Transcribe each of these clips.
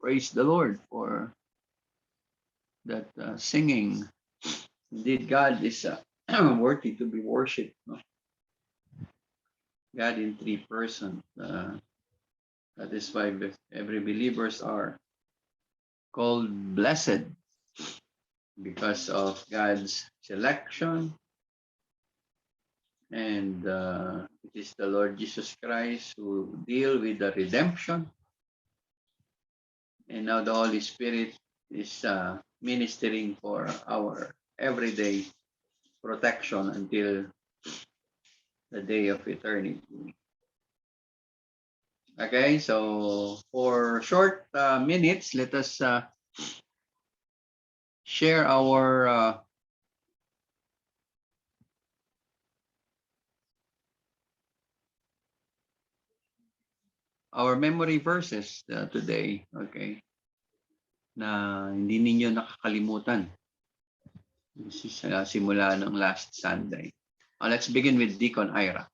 praise the Lord for that singing. Indeed, God is worthy to be worshipped. No? God in three persons. That is why every believers are called blessed because of God's selection. And it is the Lord Jesus Christ who deal with the redemption. And now the Holy Spirit is ministering for our everyday protection until the day of eternity. Okay, so for short minutes, let us share our memory verses today, okay, na hindi ninyo nakakalimutan. This is simula ng last Sunday. Let's begin with Deacon Ira.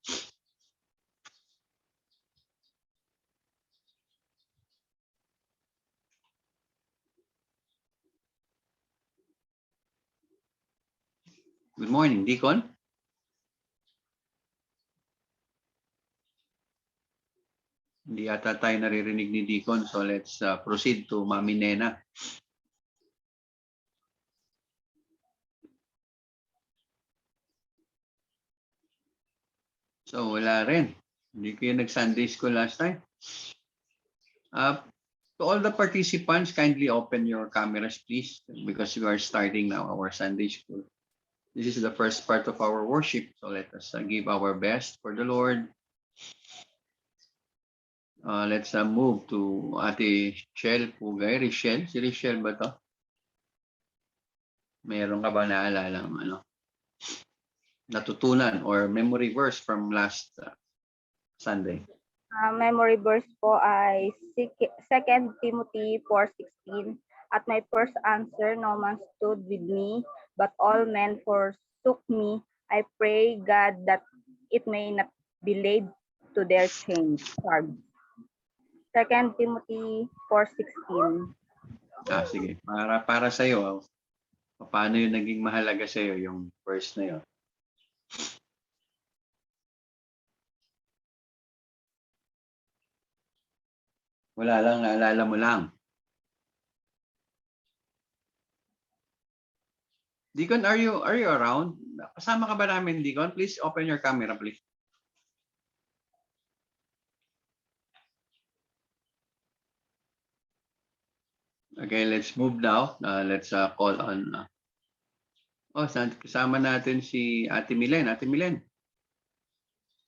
Good morning, Deacon. Hindi yata tayo naririnig ni Deacon, so let's proceed to Mami Nena. So wala rin. Hindi kayo nag-Sunday school last time. To all the participants, kindly open your cameras, please, because we are starting now our Sunday school. This is the first part of our worship, so let us give our best for the Lord. Let's move to Ate Shell Pugay. Richelle, si Richelle ba to? Meron ka ba naalala natutunan or memory verse from last Sunday? Memory verse po ay 2 Timothy 4:16. At my first answer, no man stood with me, but all men forsook me. I pray God that it may not be laid to their charge. 2 Timothy 4:16. Sige. Para sa iyo, paano yung naging mahalaga sa iyo yung verse na yun? Wala lang, naalala mo lang. Deacon, are you around? Kasama ka ba namin, Deacon? Please open your camera, please. Okay, let's move now. Let's call on... kasama natin si Ate Milen. Ate Milen,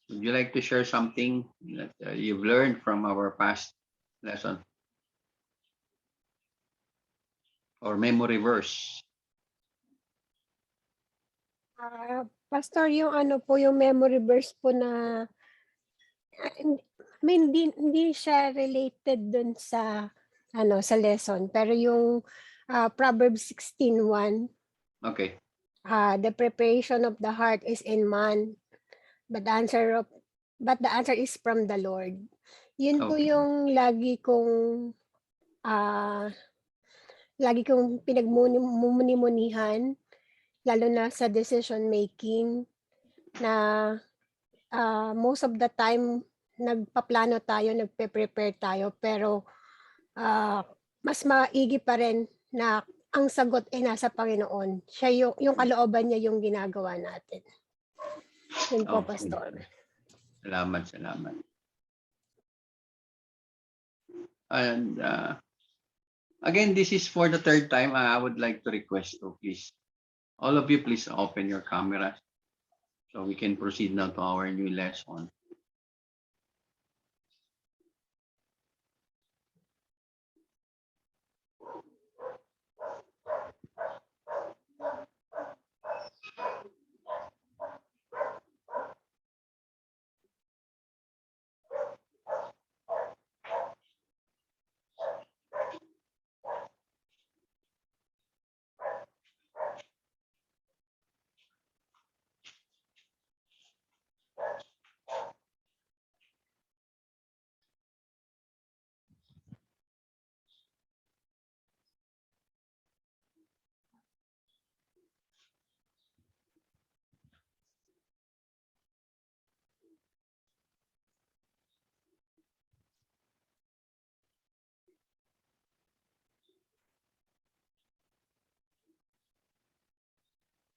would you like to share something that you've learned from our past lesson? Or memory verse? Pastor, yung yung memory verse po na hindi siya related dun sa sa lesson, pero yung Proverbs 16:1. Okay. The preparation of the heart is in man, but the answer is from the Lord. Yun po yung lagi kong pinagmumuni-munihan, lalo na sa decision making, na most of the time nagpaplano tayo, nagpe-prepare tayo, pero mas maigi pa rin na ang sagot ay nasa Panginoon. Siya yung kalooban niya yung ginagawa natin. Yun po, Pastor. Salamat. And again, this is for the third time. I would like to request, please, all of you, please open your cameras so we can proceed now to our new lesson.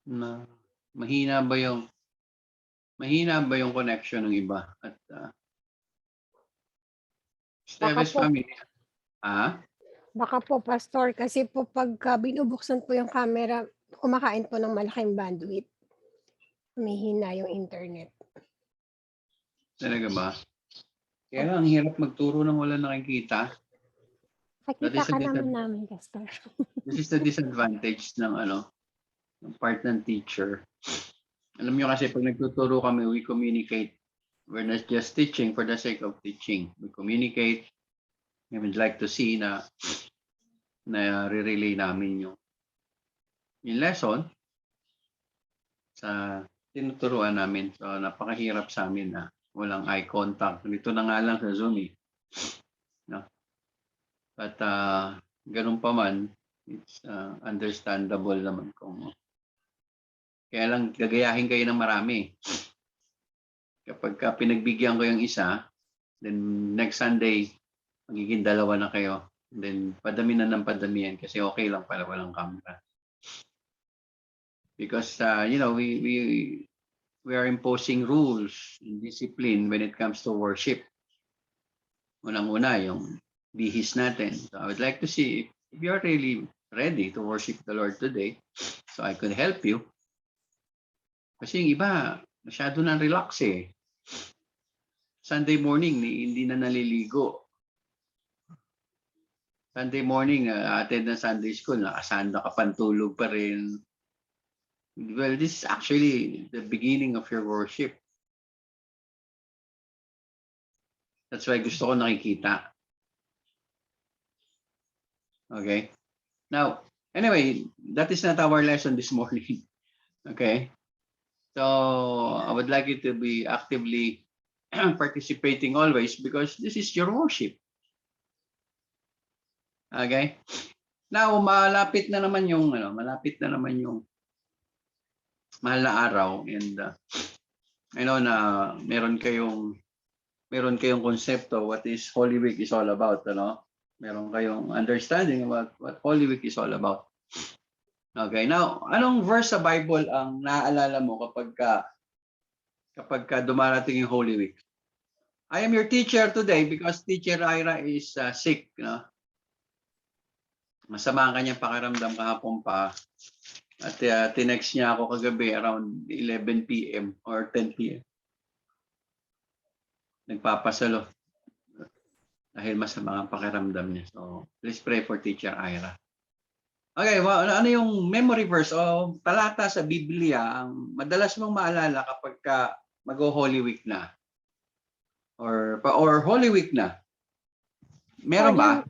Na mahina ba yung connection ng iba? At Steves po. family. Baka po, Pastor, kasi po pagka binubuksan po yung camera, kumakain po ng malaking bandwidth. Humihina yung internet. Talaga ba? Kaya lang, ang hirap magturo ng wala nakikita. That Nakita is a ka naman namin, Pastor. This is the disadvantage ng ng part ng teacher. Alam nyo kasi pag nagtuturo kami, we communicate. We're not just teaching for the sake of teaching. We communicate. We would like to see na re-relay namin yung lesson sa tinuturuan namin. So napakahirap sa amin na walang eye contact. Dito na nga lang sa Zoom eh. No? But ganun pa man, it's understandable naman kung kaya lang gagayahin kayo ng marami. Kapag pinagbigyan ko yung isa, then next Sunday, magiging dalawa na kayo. Then padami na ng padamihan kasi okay lang pala walang camera. Because we are imposing rules and discipline when it comes to worship. Unang-una yung bihis natin. So I would like to see if you are really ready to worship the Lord today, so I could help you. Kasi yung iba, masyado na relax eh. Sunday morning, hindi na naliligo. Sunday morning, attend ng Sunday school, nakasanda ka pantulog pa rin. Well, this is actually the beginning of your worship. That's why gusto ko nakikita. Okay? Now, anyway, that is not our lesson this morning. Okay? So, I would like you to be actively participating always because this is your worship. Okay? Now, malapit na naman yung mahal na araw, and I know na meron kayong konsepto what is Holy Week is all about, Meron kayong understanding about what Holy Week is all about. Okay, now, anong verse sa Bible ang naaalala mo kapag dumarating yung Holy Week? I am your teacher today because Teacher Ira is sick, Masama ang kanyang pakiramdam kahapon pa. At tinext niya ako kagabi around 11 p.m. or 10 p.m. Nagpapasalo dahil masama ang pakiramdam niya. So, please pray for Teacher Ira. Okay, well, ano yung memory verse o talata sa Biblia ang madalas mong maalala kapag mag-Holy Week na? Or Holy Week na? Meron ba?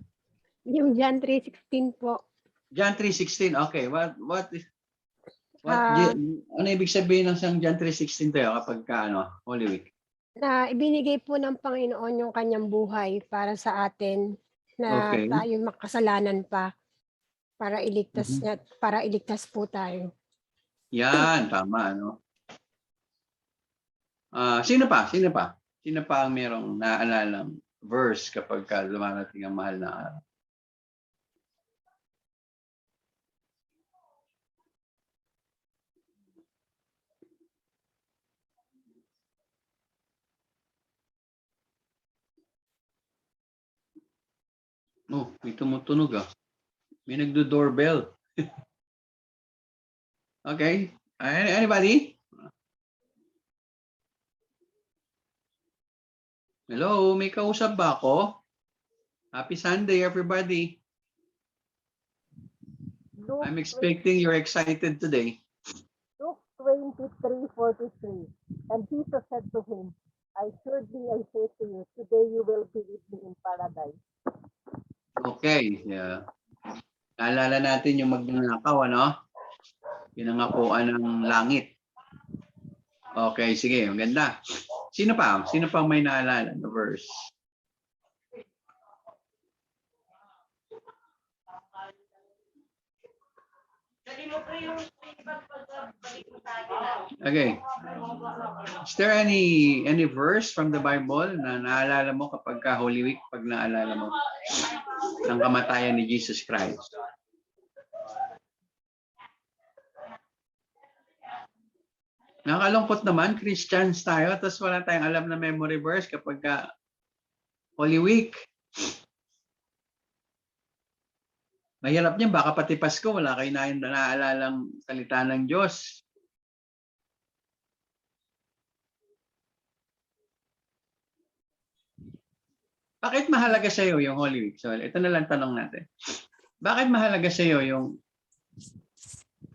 Yung John 3:16 po. John 3:16. Okay, ano ibig sabihin ng John 3:16 tayo kapag Holy Week? Na ibinigay po ng Panginoon yung kanyang buhay para sa atin na Okay. tayo makasalanan pa para iligtas po tayo. Yan, tama, Sino pa? Sino pa ang merong naalalang verse kapag dumarating ang mahal na araw? Oh, may tumutunog May nagdo-doorbell. Okay. Anybody? Hello, may kausap ba ako? Happy Sunday, everybody. I'm expecting you're excited today. Luke 23:43. And Jesus said to him, I say to you, today you will be with me in paradise. Okay. Yeah. Naalala natin yung magnanakaw, Pinangakuan ng langit. Okay, sige. Ang ganda. Sino pa? Sino pang may naalala na verse? Okay. Is there any verse from the Bible na naalala mo kapag Holy Week, pag naalala mo ang kamatayan ni Jesus Christ? Nakakalungkot naman, Christians tayo, tapos wala tayong alam na memory verse kapag Holy Week. Mahirap niyan, baka pati Pasko, wala kayo naaalalang salita ng Diyos. Bakit mahalaga sa iyo yung Holy Week? So, ito na lang tanong natin. Bakit mahalaga sa iyo yung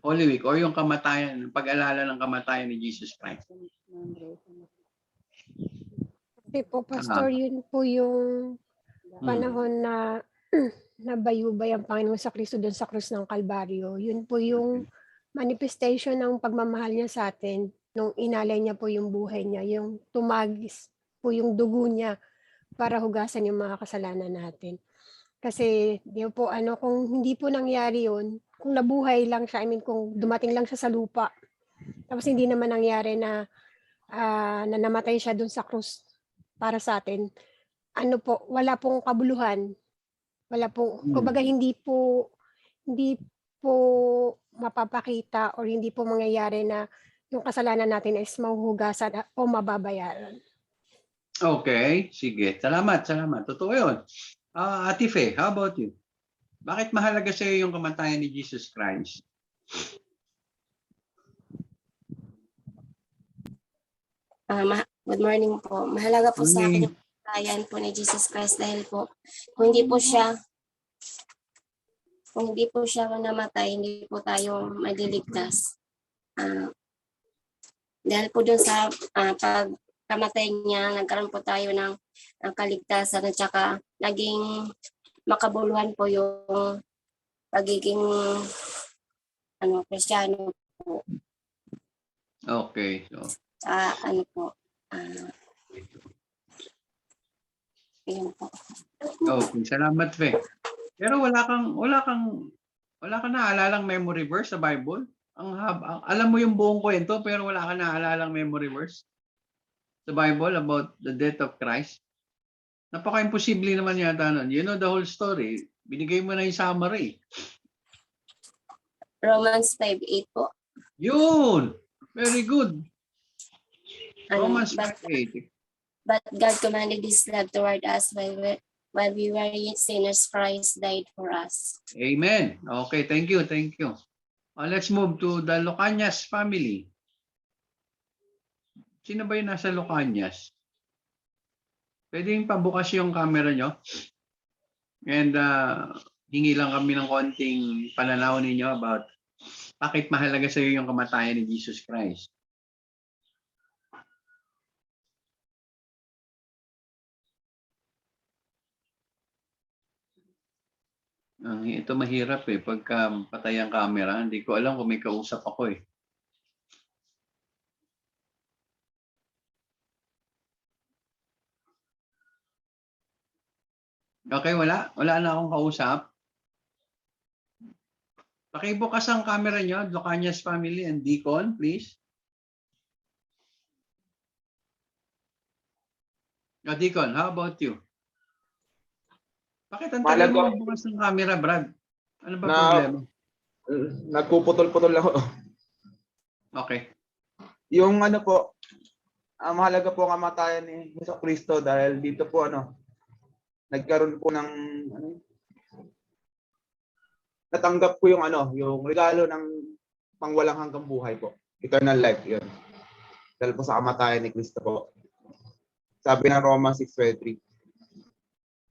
Holy Week o yung kamatayan, pag-alala ng kamatayan ni Jesus Christ? Kasi po, Pastor, yun po yung panahon na nabayubay ang Panginoon sa Kristo doon sa krus ng Kalbaryo. Yun po yung manifestation ng pagmamahal niya sa atin nung inalay niya po yung buhay niya, yung tumagis po yung dugo niya para hugasan yung mga kasalanan natin. Kasi di po kung hindi po nangyari yun, kung nabuhay lang siya, I mean kung dumating lang siya sa lupa, tapos hindi naman nangyari na namatay siya doon sa krus para sa atin, wala pong kabuluhan. Wala po, kumbaga hindi po mapapakita or hindi po mangyayari na yung kasalanan natin is mahuhugasan o mababayaran. Okay, sige. Salamat. Totoo yun. Ate Fe, how about you? Bakit mahalaga sa iyo yung kamatayan ni Jesus Christ? Good morning po. Mahalaga po sa akin yung kamatayan po ni Jesus Christ dahil po kung hindi po siya namatay, hindi po tayo maliligtas. Dahil po dun sa pagkamatay niya, nagkaroon po tayo ng kaligtasan at saka naging makabuluhan po yung pagiging Kristiyano po. Okay. So, yun po. okay, salamat Fe. Pero wala kang naalalang memory verse sa Bible? Alam mo yung buong kwento pero wala kang naalalang memory verse sa Bible about the death of Christ? Napaka-imposible naman yata nun. You know the whole story. Binigay mo na yung summary. Romans 5:8 po. Yun! Very good. Romans 5:8. But God commanded His love toward us while we were yet sinners, Christ died for us. Amen. Okay, thank you. Let's move to the Lucanias family. Sino ba yung nasa Lucanias? Pwede yung pabukas yung camera nyo. And hingi lang kami ng konting pananaw ninyo about bakit mahalaga sa iyo yung kamatayan ni Jesus Christ. Ito mahirap pagka patay ang camera, hindi ko alam kung may kausap ako Okay, wala na akong kausap. Pakibukas ang camera nyo, Lucanias family and Deacon, please. Deacon, how about you? Bakit ang tagal mo bukas ng camera, Brad? Ano ba problema? Nagpuputol-putol ako. Okay. Yung mahalaga po ang kamatayan ni Jesucristo dahil dito po nagkaroon po ng natanggap ko yung regalo ng pangwalang hanggang buhay po. Eternal life yun. Dahil po sa kamatayan ni Kristo po. Sabi ng Romans 6:23.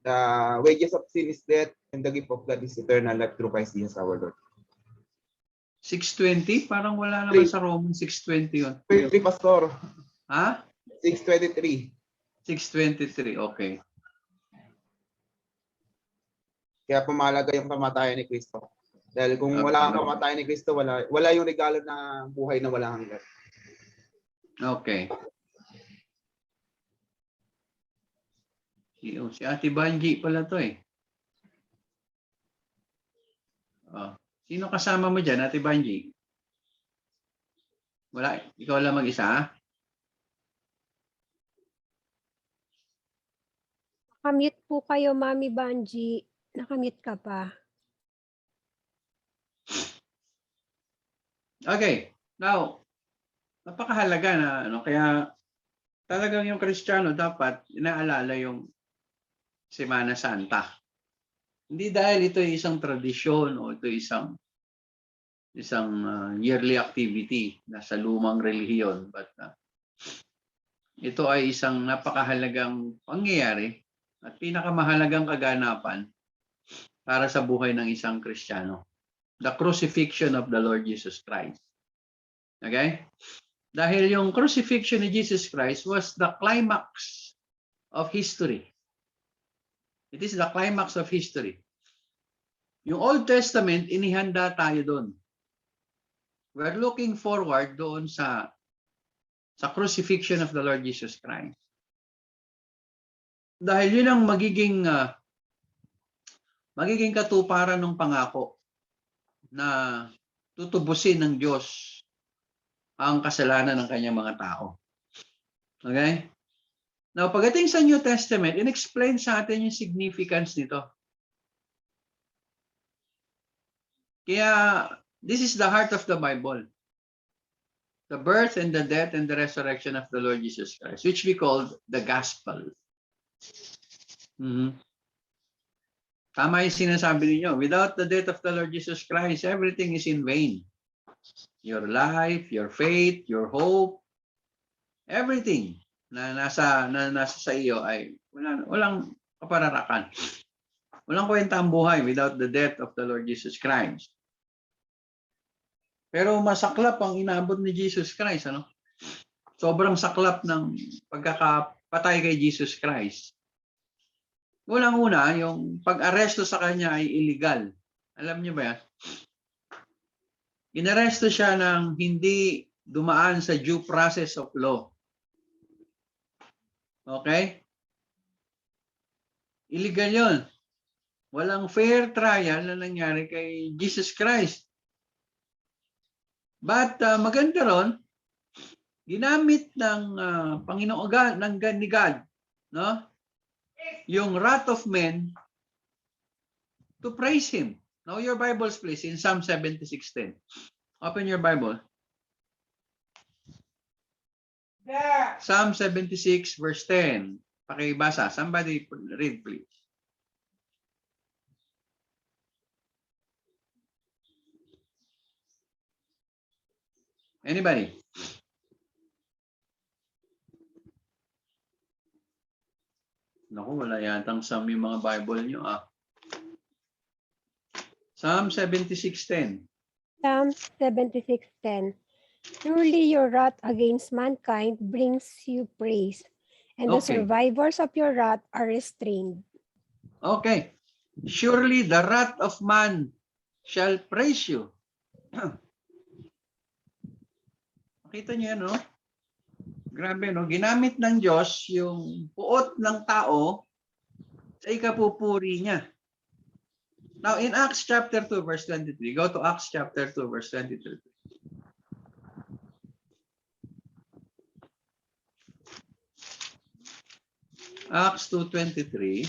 The wages of sin is death and the gift of God is eternal life through Christ Jesus our Lord. 6:20? Parang wala naman sa Romans 6:20 yun. 23, Pastor. Ha? 6:23. 6:23, okay. Kaya pumalaga yung kamatayan ni Kristo. Dahil kung wala ang kamatayan ni Kristo, wala yung regalo na buhay na walang hanggan. Okay. Si Ate Banji pala to Sino kasama mo dyan, Ate Banji? Wala, ikaw lang mag-isa? Nakamute po kayo, Mami Banji. Nakamute ka pa. Okay. Now, Napakahalaga na ano, kaya talagang yung Kristiyano dapat inaalala yung Semana Santa. Hindi dahil ito ay isang tradisyon o ito ay isang yearly activity na sa lumang relihiyon, but ito ay isang napakahalagang pangyayari at pinakamahalagang kaganapan para sa buhay ng isang Kristiyano. The crucifixion of the Lord Jesus Christ. Okay? Dahil yung crucifixion ni Jesus Christ was the climax of history. It is the climax of history. Yung Old Testament, inihanda tayo doon. We're looking forward doon sa crucifixion of the Lord Jesus Christ. Dahil yun ang magiging katuparan ng pangako na tutubusin ng Diyos ang kasalanan ng kanyang mga tao. Okay? Now, pagdating sa New Testament, in-explain sa atin yung significance nito. Kaya, this is the heart of the Bible. The birth and the death and the resurrection of the Lord Jesus Christ, which we call the gospel. Tama yung sinasabi ninyo. Without the death of the Lord Jesus Christ, everything is in vain. Your life, your faith, your hope, everything na nasa sa iyo ay walang kapararakan. Walang kwenta ang buhay without the death of the Lord Jesus Christ. Pero masaklap ang inabot ni Jesus Christ, ano? Sobrang saklap ng pagkakapatay kay Jesus Christ. Unang-una, yung pag-aresto sa kanya ay illegal. Alam niyo ba yan? Inaresto siya ng hindi dumaan sa due process of law. Okay? Illegal yun. Walang fair trial na nangyari kay Jesus Christ. But maganda ron, ginamit ng Panginoon ni God, no? Yung wrath of men to praise Him. Now your Bibles please in Psalm 76:10. Open your Bible. Psalm 76 verse 10. Pakibasa. Somebody read please. Anybody? Naku, wala yatang Psalm yung mga Bible nyo Psalm 76:10. Psalm 76:10. Truly your wrath against mankind brings you praise, and the Okay. survivors of your wrath are restrained. Okay. Surely the wrath of man shall praise you. Makita niyo yan, no? Grabe, no? Ginamit ng Diyos yung puot ng tao sa ikapupuri niya. Now, in Acts chapter 2, verse 23, go to Acts chapter 2, verse 23. Acts 2:23.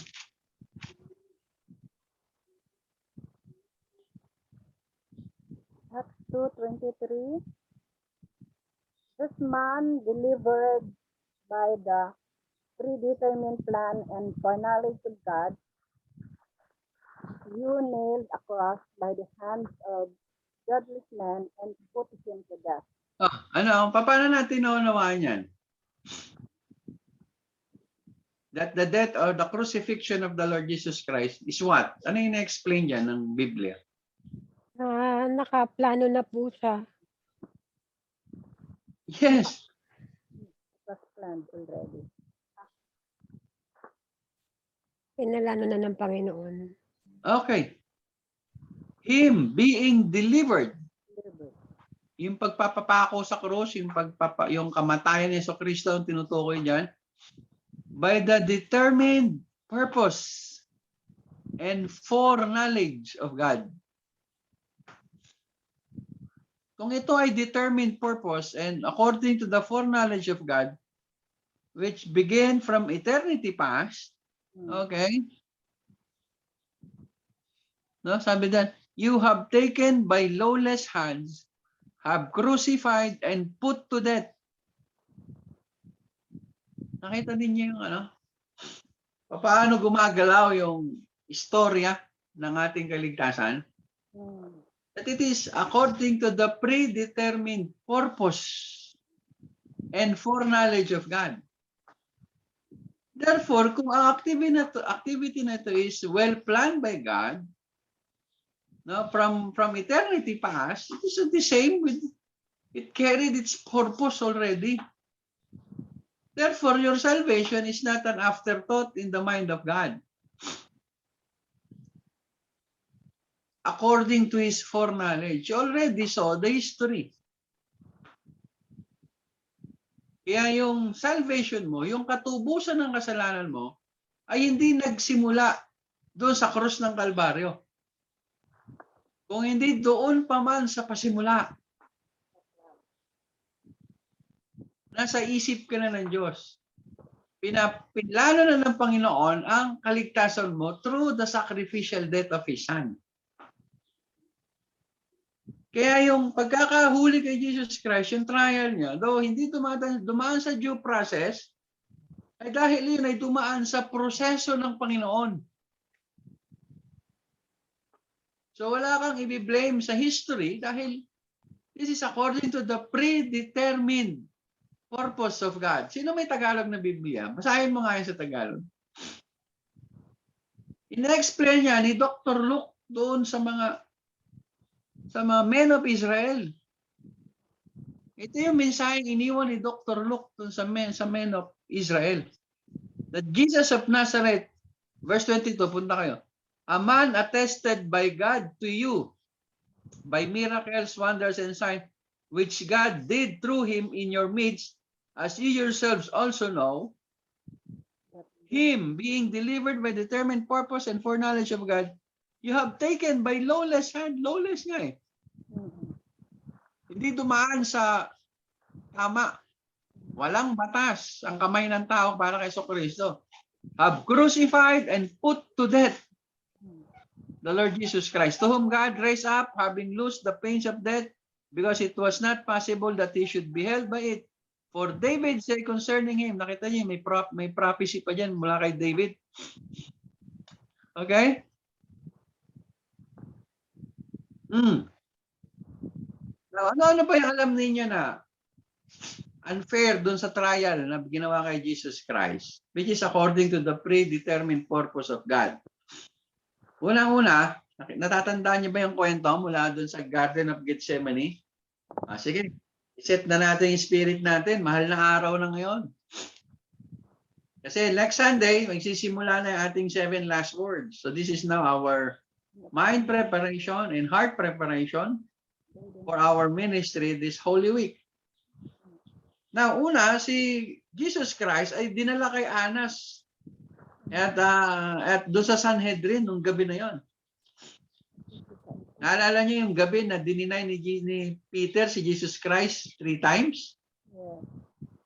Acts 2:23. This man delivered by the predetermined plan and foreknowledge of God, you nailed across by the hands of godless men and put him to death. Paano natin naunawaan yan? That the death or the crucifixion of the Lord Jesus Christ is what? Ano yung na-explain dyan ng Biblia? Nakaplano na po siya. Yes. It was planned already. Pinalano na ng Panginoon. Okay. Him being delivered. Delivered. Yung pagpapapako sa krus, yung kamatayan ni Jesucristo ang tinutukoy diyan, by the determined purpose and foreknowledge of God. Kung ito ay determined purpose and according to the foreknowledge of God, which began from eternity past, okay? No, sabi diyan, you have taken by lawless hands have crucified and put to death. Nakita ninyo yung paano gumagalaw yung istorya ng ating kaligtasan? That it is according to the predetermined purpose and foreknowledge of God. Therefore, kung ang activity na ito is well planned by God, no, from eternity past, it is the same with it carried its purpose already. Therefore, your salvation is not an afterthought in the mind of God. According to His foreknowledge, you already saw the history. Kaya yung salvation mo, yung katubusan ng kasalanan mo, ay hindi nagsimula doon sa krus ng Kalbaryo. Kung hindi doon pa man sa pasimula. Nasa isip ka na ng Diyos. Pinapilano na ng Panginoon ang kaligtasan mo through the sacrificial death of His Son. Kaya yung pagkakahuli kay Jesus Christ, yung trial niya, though hindi dumaan sa due process, ay dahil yun ay dumaan sa proseso ng Panginoon. So wala kang i-blame sa history dahil this is according to the predetermined purpose of God. Sino may Tagalog na Biblia? Basahin mo nga yun sa Tagalog. Ina-explain niya ni Dr. Luke doon sa mga men of Israel. Ito yung mensaheng iniwan ni Dr. Luke doon sa men of Israel. That Jesus of Nazareth, verse 22, punta kayo. A man attested by God to you by miracles, wonders, and signs, which God did through him in your midst, as you yourselves also know, him being delivered by determined purpose and foreknowledge of God, you have taken by lawless hand. Lawless nga eh. Hindi dumaan sa tama. Walang batas ang kamay ng tao para kay Jesucristo. Have crucified and put to death the Lord Jesus Christ, to whom God raised up, having loosed the pains of death, because it was not possible that he should be held by it. For David said concerning him, nakita niyo, may prophecy pa dyan mula kay David. Okay? Now, ano ba yung alam ninyo na unfair dun sa trial na ginawa kay Jesus Christ, which is according to the predetermined purpose of God? Unang-una, natatandaan niyo ba yung kwento mula dun sa Garden of Gethsemane? Sige, iset na natin yung spirit natin. Mahal na araw na ngayon. Kasi next Sunday, magsisimula na yung ating 7 last words. So this is now our mind preparation and heart preparation for our ministry this Holy Week. Now, una, si Jesus Christ ay dinala kay Anas at doon sa Sanhedrin nung gabi na yon. Naalala niyo yung gabi na dininay ni Peter si Jesus Christ 3 times?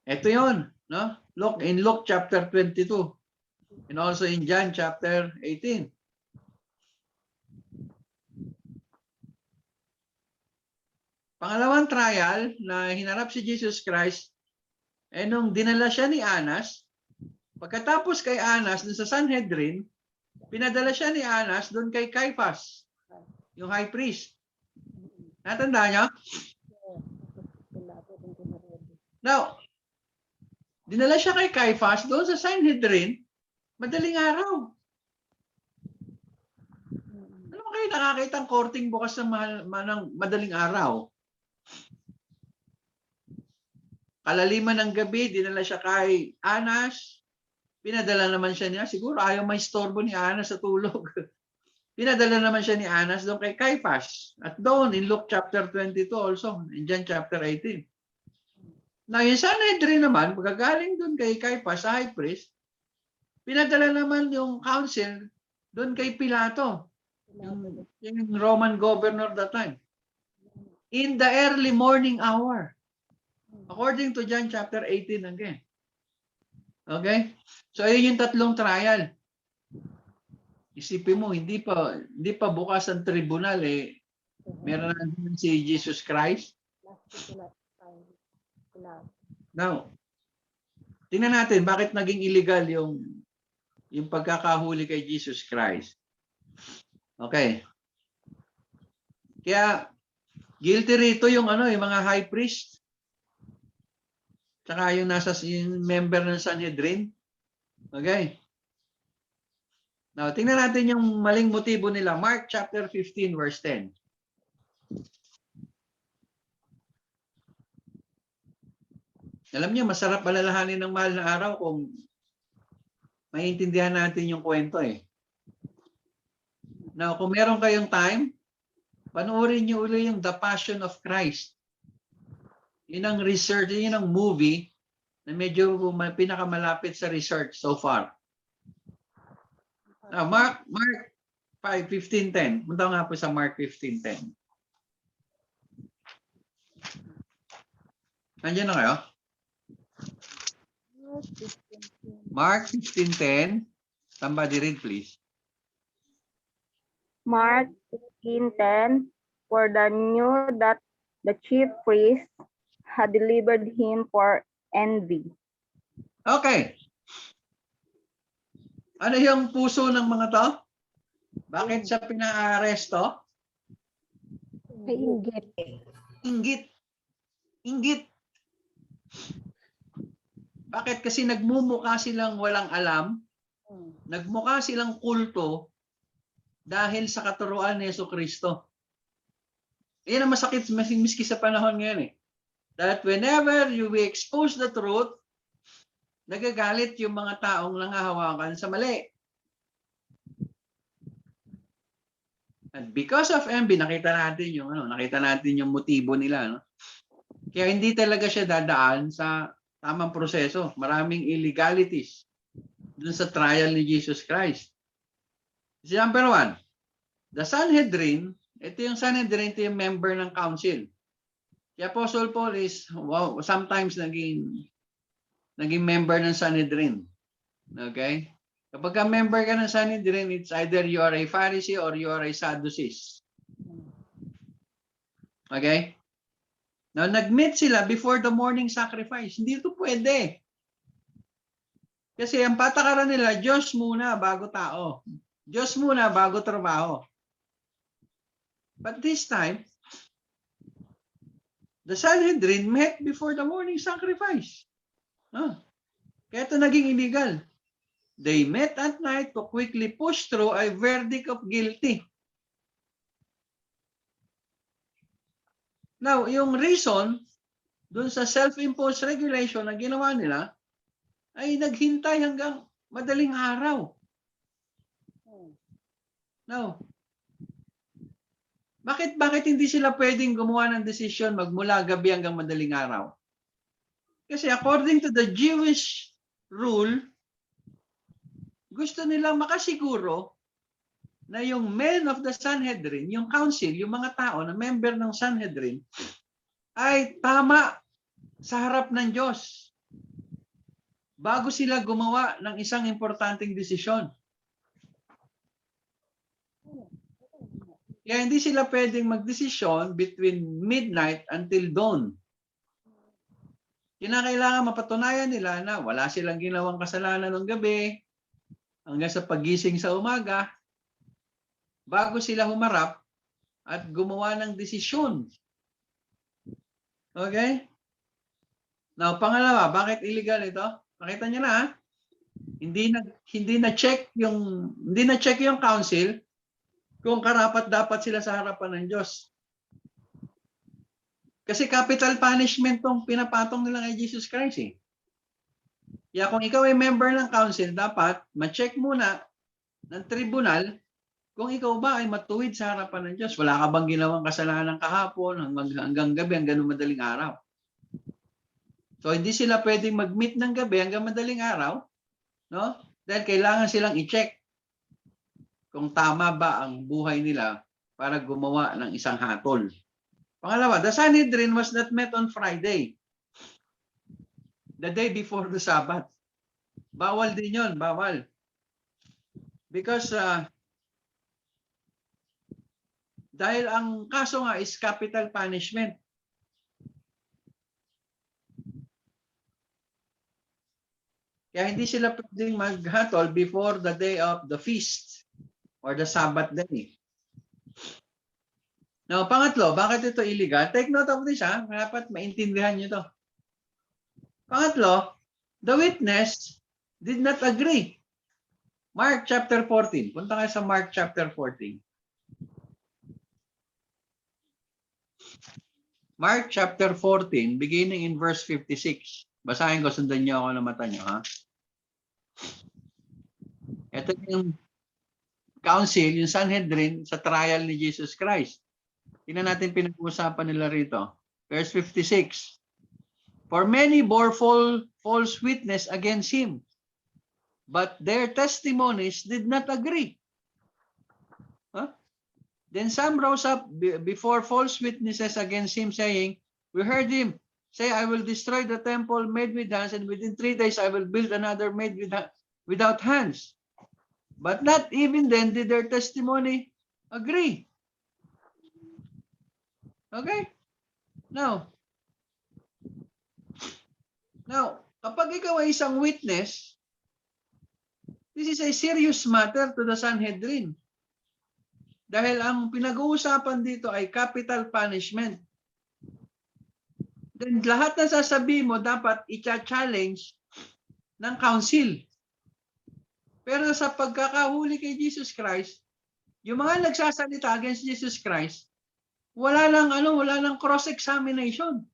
Ito yon, no? In Luke chapter 22 and also in John chapter 18. Pangalawang trial na hinarap si Jesus Christ, nung dinala siya ni Anas, pagkatapos kay Anas dun sa Sanhedrin, pinadala siya ni Anas dun kay Caiaphas, yung high priest. Natandaan niyo? Now, dinala siya kay Caiaphas doon sa Sanhedrin, madaling araw. Ano kayo nakakita ang korting bukas ng madaling araw? Kalaliman ng gabi, dinala siya kay Anas. Pinadala naman siya niya. Siguro ayaw may istorbo ni Anas sa tulog. Pinadala naman siya ni Anas doon kay Caiaphas. At doon, in Luke chapter 22 also, in John chapter 18. Now, yung Sanhedrin naman, pagkagaling doon kay Caiaphas, sa high priest, pinadala naman yung council doon kay Pilato, yung Roman governor that time. In the early morning hour. According to John chapter 18 again. Okay? So, ayun yung tatlong trial. Isipin mo, hindi pa bukas ang tribunal eh. Meron na si Jesus Christ. Now, tingnan natin bakit naging illegal yung pagkakahuli kay Jesus Christ. Okay. Kaya guilty rito yung yung mga high priest. Tsaka yung yung member ng Sanhedrin. Okay. Now, tingnan natin yung maling motibo nila. Mark chapter 15 verse 10. Alam niyo, masarap alalahanin ng mahal na araw kung maintindihan natin yung kwento eh. Now, kung meron kayong time, panoorin niyo uli yung The Passion of Christ. Yun ang research, yun ang movie na medyo pinakamalapit sa research so far. Now, Mark 5:15-10. Punta nga po sa Mark 15:10. Nandiyan na kayo? Mark 15:10. Somebody read, please. Mark 15:10, for they knew that the chief priests had delivered him for envy. Okay. Ano yung puso ng mga to? Bakit siya pina-aresto? May inggit. Inggit. Inggit. Bakit? Kasi nagmumukha silang walang alam. Nagmukha silang kulto dahil sa katuruan ni Jesucristo. Yan ang masakit, miski sa panahon ngayon eh. That whenever you expose the truth, nagagalit yung mga taong nangahawakan sa mali. And because of envy, nakita natin yung motibo nila, no? Kaya hindi talaga siya dadaan sa tamang proseso. Maraming illegalities dun sa trial ni Jesus Christ. Si number 1, the Sanhedrin, ito yung Sanhedrin, ito yung member ng council. Si Apostle Paul is sometimes naging member ng Sanhedrin. Okay? Kapag ka member ka ng Sanhedrin, it's either you are a Pharisee or you are a Sadducees. Okay? Now, nag-meet sila before the morning sacrifice. Hindi ito pwede. Kasi ang patakaran nila, Diyos muna bago tao. Diyos muna bago trabaho. But this time, the Sanhedrin met before the morning sacrifice. Kaya ito naging illegal. They met at night to quickly push through a verdict of guilty. Now, yung reason dun sa self-imposed regulation na ginawa nila ay naghintay hanggang madaling araw. Now, bakit hindi sila pwedeng gumawa ng desisyon magmula gabi hanggang madaling araw? Kasi according to the Jewish rule, gusto nilang makasiguro na yung men of the Sanhedrin, yung council, yung mga tao na member ng Sanhedrin, ay tama sa harap ng Diyos bago sila gumawa ng isang importanteng desisyon. Kaya hindi sila pwedeng magdesisyon between midnight until dawn. Kinakailangan mapatunayan nila na wala silang ginawang kasalanan ng gabi hanggang sa pagising sa umaga bago sila humarap at gumawa ng desisyon. Okay? Now, pangalawa, bakit illegal ito? Pakita niyo na, hindi na check yung council kung karapat-dapat sila sa harapan ng Diyos. Kasi capital punishment tong pinapatong nila kay Jesus Christ eh. Kaya kung ikaw ay member ng council, dapat ma-check muna ng tribunal kung ikaw ba ay matuwid sa harapan ng Diyos. Wala ka bang ginawang kasalanan kahapon hanggang gabi, hanggang madaling araw. So hindi sila pwedeng mag-meet ng gabi hanggang madaling araw, no? Dahil kailangan silang i-check kung tama ba ang buhay nila para gumawa ng isang hatol. Pangalawa, the Sanhedrin was not met on Friday, the day before the Sabbath. Bawal din yun, bawal. Because dahil ang kaso nga is capital punishment. Kaya hindi sila pwedeng maghatol before the day of the feast or the Sabbath day. Now, pangatlo, bakit ito illegal? Take note of this, ha? Dapat maintindihan nyo to. Pangatlo, the witness did not agree. Mark chapter 14. Punta kayo sa Mark chapter 14. Mark chapter 14, beginning in verse 56. Basahin ko, sundan niyo ako ng mata niyo, ha? Ito yung council, yung Sanhedrin sa trial ni Jesus Christ. Tingnan natin pinag-uusapan nila rito. Verse 56. For many bore false witness against him, but their testimonies did not agree. Huh? Then some rose up before false witnesses against him, saying, we heard him say, I will destroy the temple made with hands, and within 3 days I will build another made without hands. But not even then did their testimony agree. Okay? Now, kapag ikaw ay isang witness, this is a serious matter to the Sanhedrin. Dahil ang pinag-uusapan dito ay capital punishment. Then lahat na sasabihin mo dapat i-challenge ng council. Pero sa pagkakahuli kay Jesus Christ, yung mga nagsasalita against Jesus Christ, wala nang cross-examination.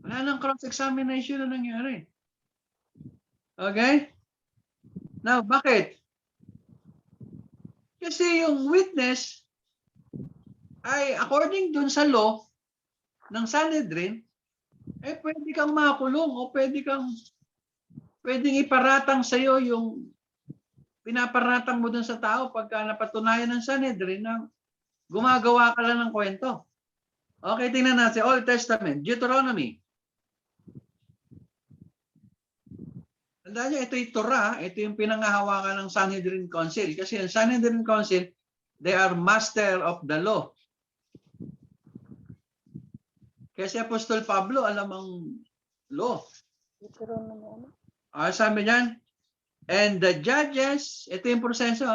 Wala nang cross-examination na nangyari. Okay? Now, bakit? Kasi yung witness ay according dun sa law ng Sanhedrin, pwede kang makulong o pwedeng iparatang sa iyo yung pinaparatang mo dun sa tao pagka napatunayan ng Sanhedrin na gumagawa ka lang ng kwento. Okay, tingnan natin Old Testament, Deuteronomy. Tandaan niyo, ito yung Torah, ito yung pinangahawakan ng Sanhedrin Council. Kasi ang Sanhedrin Council, they are master of the law. Kasi Apostol Pablo, alam ang law. Sabi niyan, and the judges, ito yung proseso,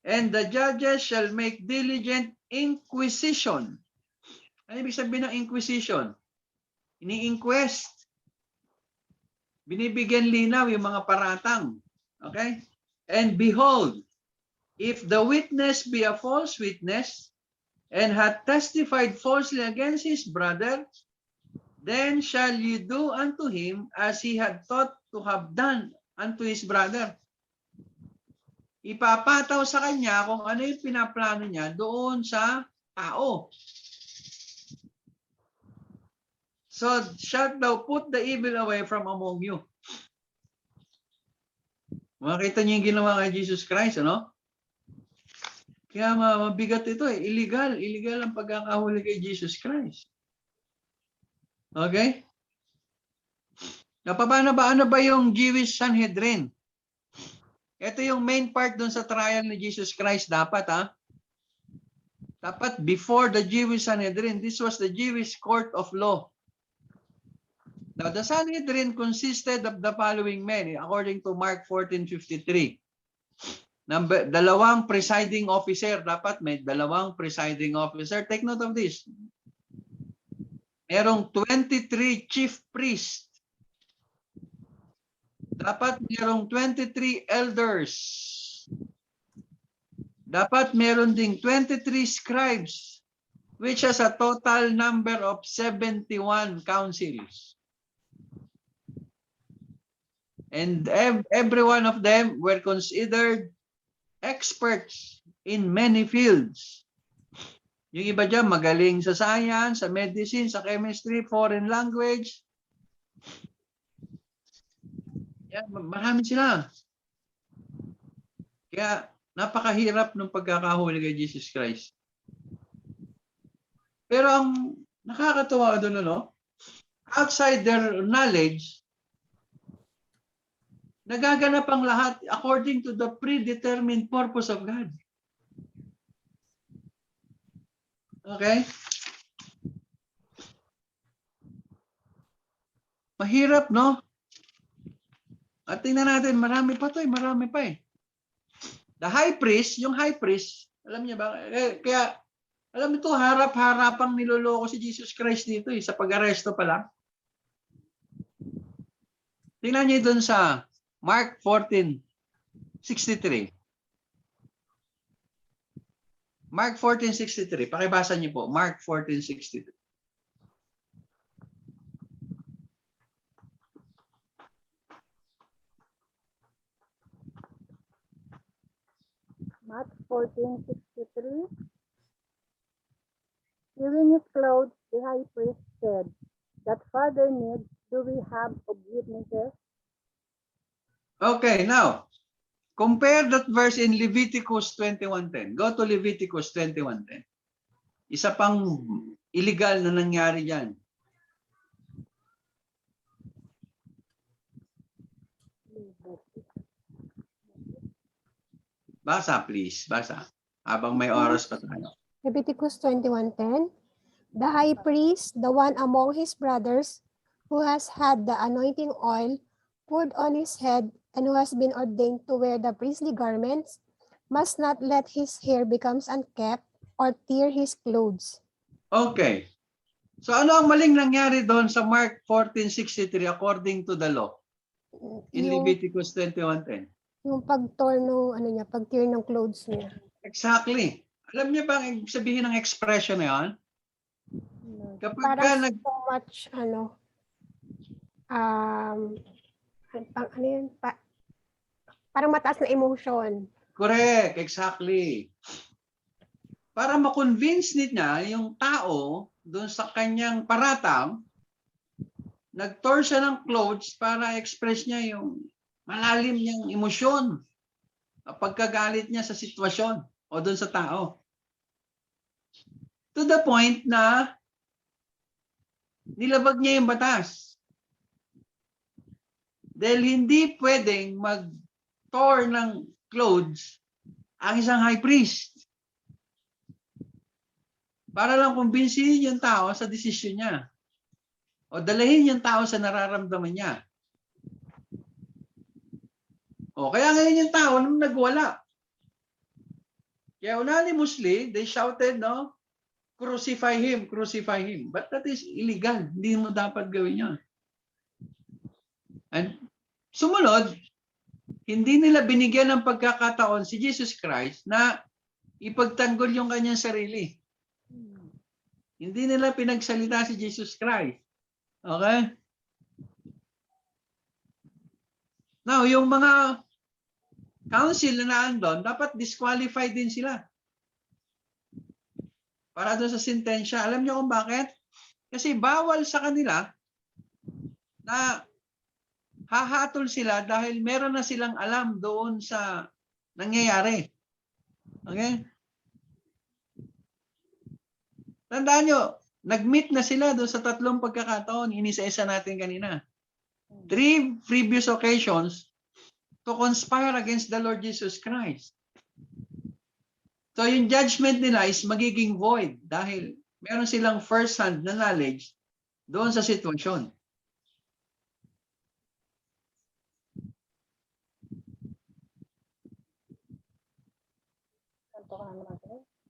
and the judges shall make diligent inquisition. Ano ibig sabihin ng inquisition? Ini-inquest. Binibigyan linaw yung mga paratang. Okay? And behold, if the witness be a false witness and hath testified falsely against his brother, then shall you do unto him as he had thought to have done unto his brother. Ipapataw sa kanya kung ano yung pinaplano niya doon sa tao. So shalt thou put the evil away from among you. Makita niyo yung ginawa kay Jesus Christ, ano? Kaya mabigat ito illegal. Illegal ang pagkakahuli kay Jesus Christ. Okay? Ano ba yung Jewish Sanhedrin? Ito yung main part dun sa trial ni Jesus Christ dapat, Dapat before the Jewish Sanhedrin, this was the Jewish court of law. Now, the Sanhedrin consisted of the following men, according to Mark 14:53. Dalawang presiding officer. Dapat may dalawang presiding officer. Take note of this. Merong 23 chief priests. Dapat merong 23 elders. Dapat meron ding 23 scribes, which has a total number of 71 councils. And every one of them were considered experts in many fields. Yung iba dyan, magaling sa science, sa medicine, sa chemistry, foreign language. Yan, marami sila. Kaya napakahirap ng pagkakahuli kay Jesus Christ. Pero ang nakakatawa doon, outside their knowledge, nagaganap ang lahat according to the predetermined purpose of God. Okay? Mahirap, no? At tingnan natin, marami pa to eh, marami pa eh. The high priest, yung high priest, alam niya ba? Kaya, alam ito, harap-harapang niloloko si Jesus Christ dito eh, sa pag-aresto pa lang. Tingnan niyo dun sa Mark 14:63. Mark 14:63. Pakibasa niyo po. Mark 14:63. Mark 14:63. Hearing his clothes, the high priest said, "That further need do we have of witnesses?" Okay, now, compare that verse in Leviticus 21:10. Go to Leviticus 21:10. Isa pang illegal na nangyari diyan. Basa, please. Basa. Habang may oras pa tayo. Leviticus 21:10. The high priest, the one among his brothers, who has had the anointing oil poured on his head and who has been ordained to wear the priestly garments, must not let his hair become unkempt or tear his clothes. Okay. So ano ang maling nangyari doon sa Mark 14:63 according to the law in Yung, Leviticus 21:10? yung pag-tear ng, ano niya, pag-tear ng clothes niya. Exactly. Alam niyo ba ang ibig sabihin ng expression na yan? Kapag ka Parang nag... so much, ano yun, parang mataas na emotion. Correct, exactly. Para ma-convince niya yung tao doon sa kanyang paratang, nag-tear siya ng clothes para express niya yung malalim niyang emosyon, pagkagalit niya sa sitwasyon o doon sa tao. To the point na nilabag niya yung batas. Dahil hindi pwedeng mag-tear ng clothes ang isang high priest. Para lang kumbinsihin yung tao sa desisyon niya. O dalahin yung tao sa nararamdaman niya. O kaya ngayon yung tao nung nagwala. Kaya unanimously, they shouted, no? Crucify him, crucify him. But that is illegal. Hindi mo dapat gawin yan. And sumunod, hindi nila binigyan ng pagkakataon si Jesus Christ na ipagtanggol yung kanyang sarili. Hindi nila pinagsalita si Jesus Christ. Okay? Now, yung mga council na naandun, dapat disqualified din sila. Para doon sa sentensya. Alam niyo kung bakit? Kasi bawal sa kanila na hahatol sila dahil meron na silang alam doon sa nangyayari. Okay? Tandaan nyo, nag-meet na sila doon sa 3 pagkakataon. Inisa-isa natin kanina. 3 previous occasions to conspire against the Lord Jesus Christ. So yung judgment nila is magiging void dahil meron silang first-hand na knowledge doon sa sitwasyon.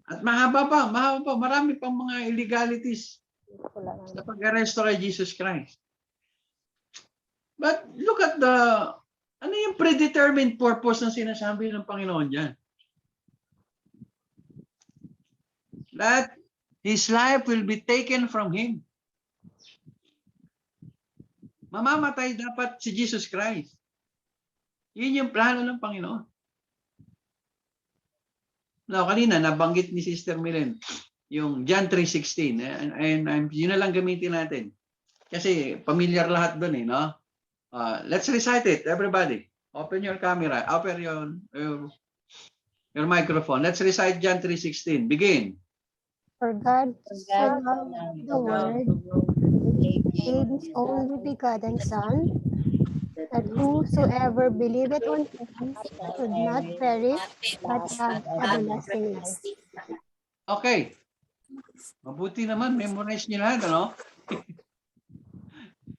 At mahaba pa, marami pang mga illegalities sa pag-aresto kay Jesus Christ. But look at ano yung predetermined purpose na sinasabi ng Panginoon dyan? That his life will be taken from him. Mamamatay dapat si Jesus Christ. Yun yung plano ng Panginoon. Now, kanina nabanggit ni Sister Milen yung John 3:16 and yun na lang gamitin natin. Kasi familiar lahat doon eh, no? Let's recite it, everybody. Open your camera, open your microphone. Let's recite John 3:16. Begin. For God so loved the world, gave his only begotten Son, that whosoever believeth on him should not perish, but have everlasting life. Okay. Mabuti naman, memorize niyo lahat, ano?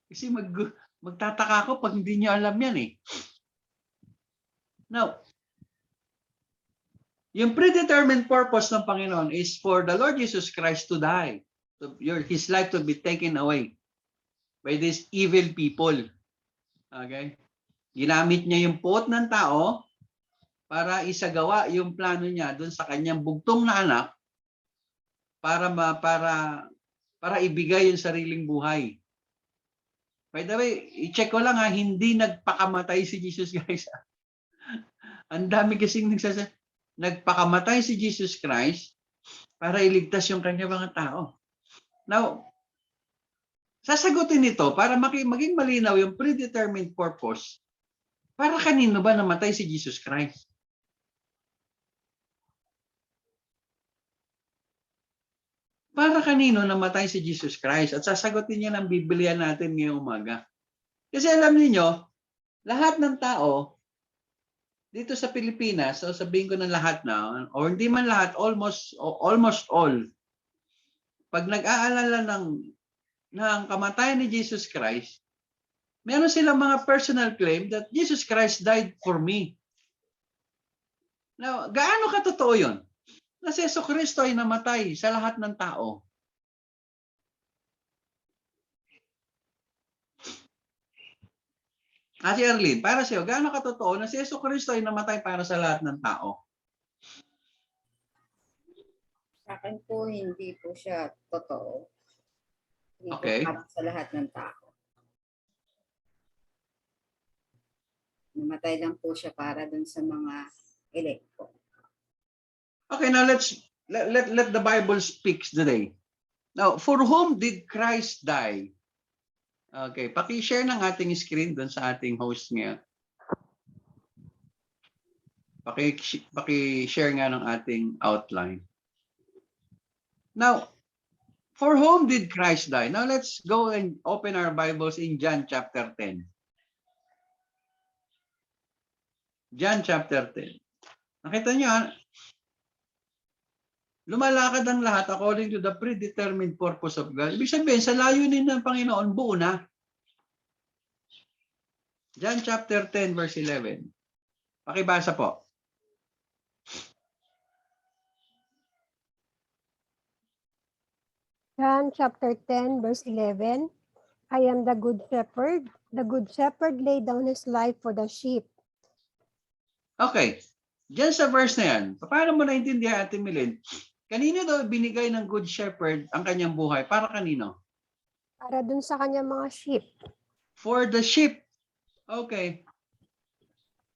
Kasi Magtataka ako pag hindi niyo alam yan eh. Now, yung predetermined purpose ng Panginoon is for the Lord Jesus Christ to die. His life to be taken away by these evil people. Okay? Ginamit niya yung puot ng tao para isagawa yung plano niya doon sa kanyang bugtong na anak para ibigay yung sariling buhay. By the way, i-check ko lang ha, hindi nagpakamatay si Jesus Christ. Ang dami kasing nagpakamatay si Jesus Christ para iligtas yung kanya mga tao. Now, sasagutin ito para maging malinaw yung predetermined purpose. Para kanino ba namatay si Jesus Christ? Para kanino namatay si Jesus Christ? At sasagutin niya ng Biblia natin ngayong umaga. Kasi alam niyo, lahat ng tao dito sa Pilipinas, so sabihin ko ng lahat na, o hindi man lahat, almost all, pag nag-aalala ng kamatayan ni Jesus Christ, meron silang mga personal claim that Jesus Christ died for me. Now, gaano katotoo yun? Na si Jesucristo ay namatay sa lahat ng tao. Ate Arlene, para sa'yo, gaano katotoo na si Jesucristo ay namatay para sa lahat ng tao? Sa akin po, hindi po siya totoo. Hindi Okay. po para sa lahat ng tao. Namatay lang po siya para dun sa mga elect po. Okay, now let the Bible speak today. Now, for whom did Christ die? Okay, paki-share ng ating screen doon sa ating host ngayon. Paki-share nga ng ating outline. Now, for whom did Christ die? Now, let's go and open our Bibles in John chapter 10. John chapter 10. Nakita niyo, lumalakad ang lahat according to the predetermined purpose of God. Ibig sabihin, sa layunin ng Panginoon, buo na. John chapter 10 verse 11. Pakibasa po. John chapter 10, verse 11. I am the good shepherd. The good shepherd laid down his life for the sheep. Okay. Diyan sa verse na yan, paano mo naintindihan, Ate Milene? Kanino daw binigay ng good shepherd ang kanyang buhay? Para kanino? Para dun sa kanyang mga sheep. For the sheep. Okay.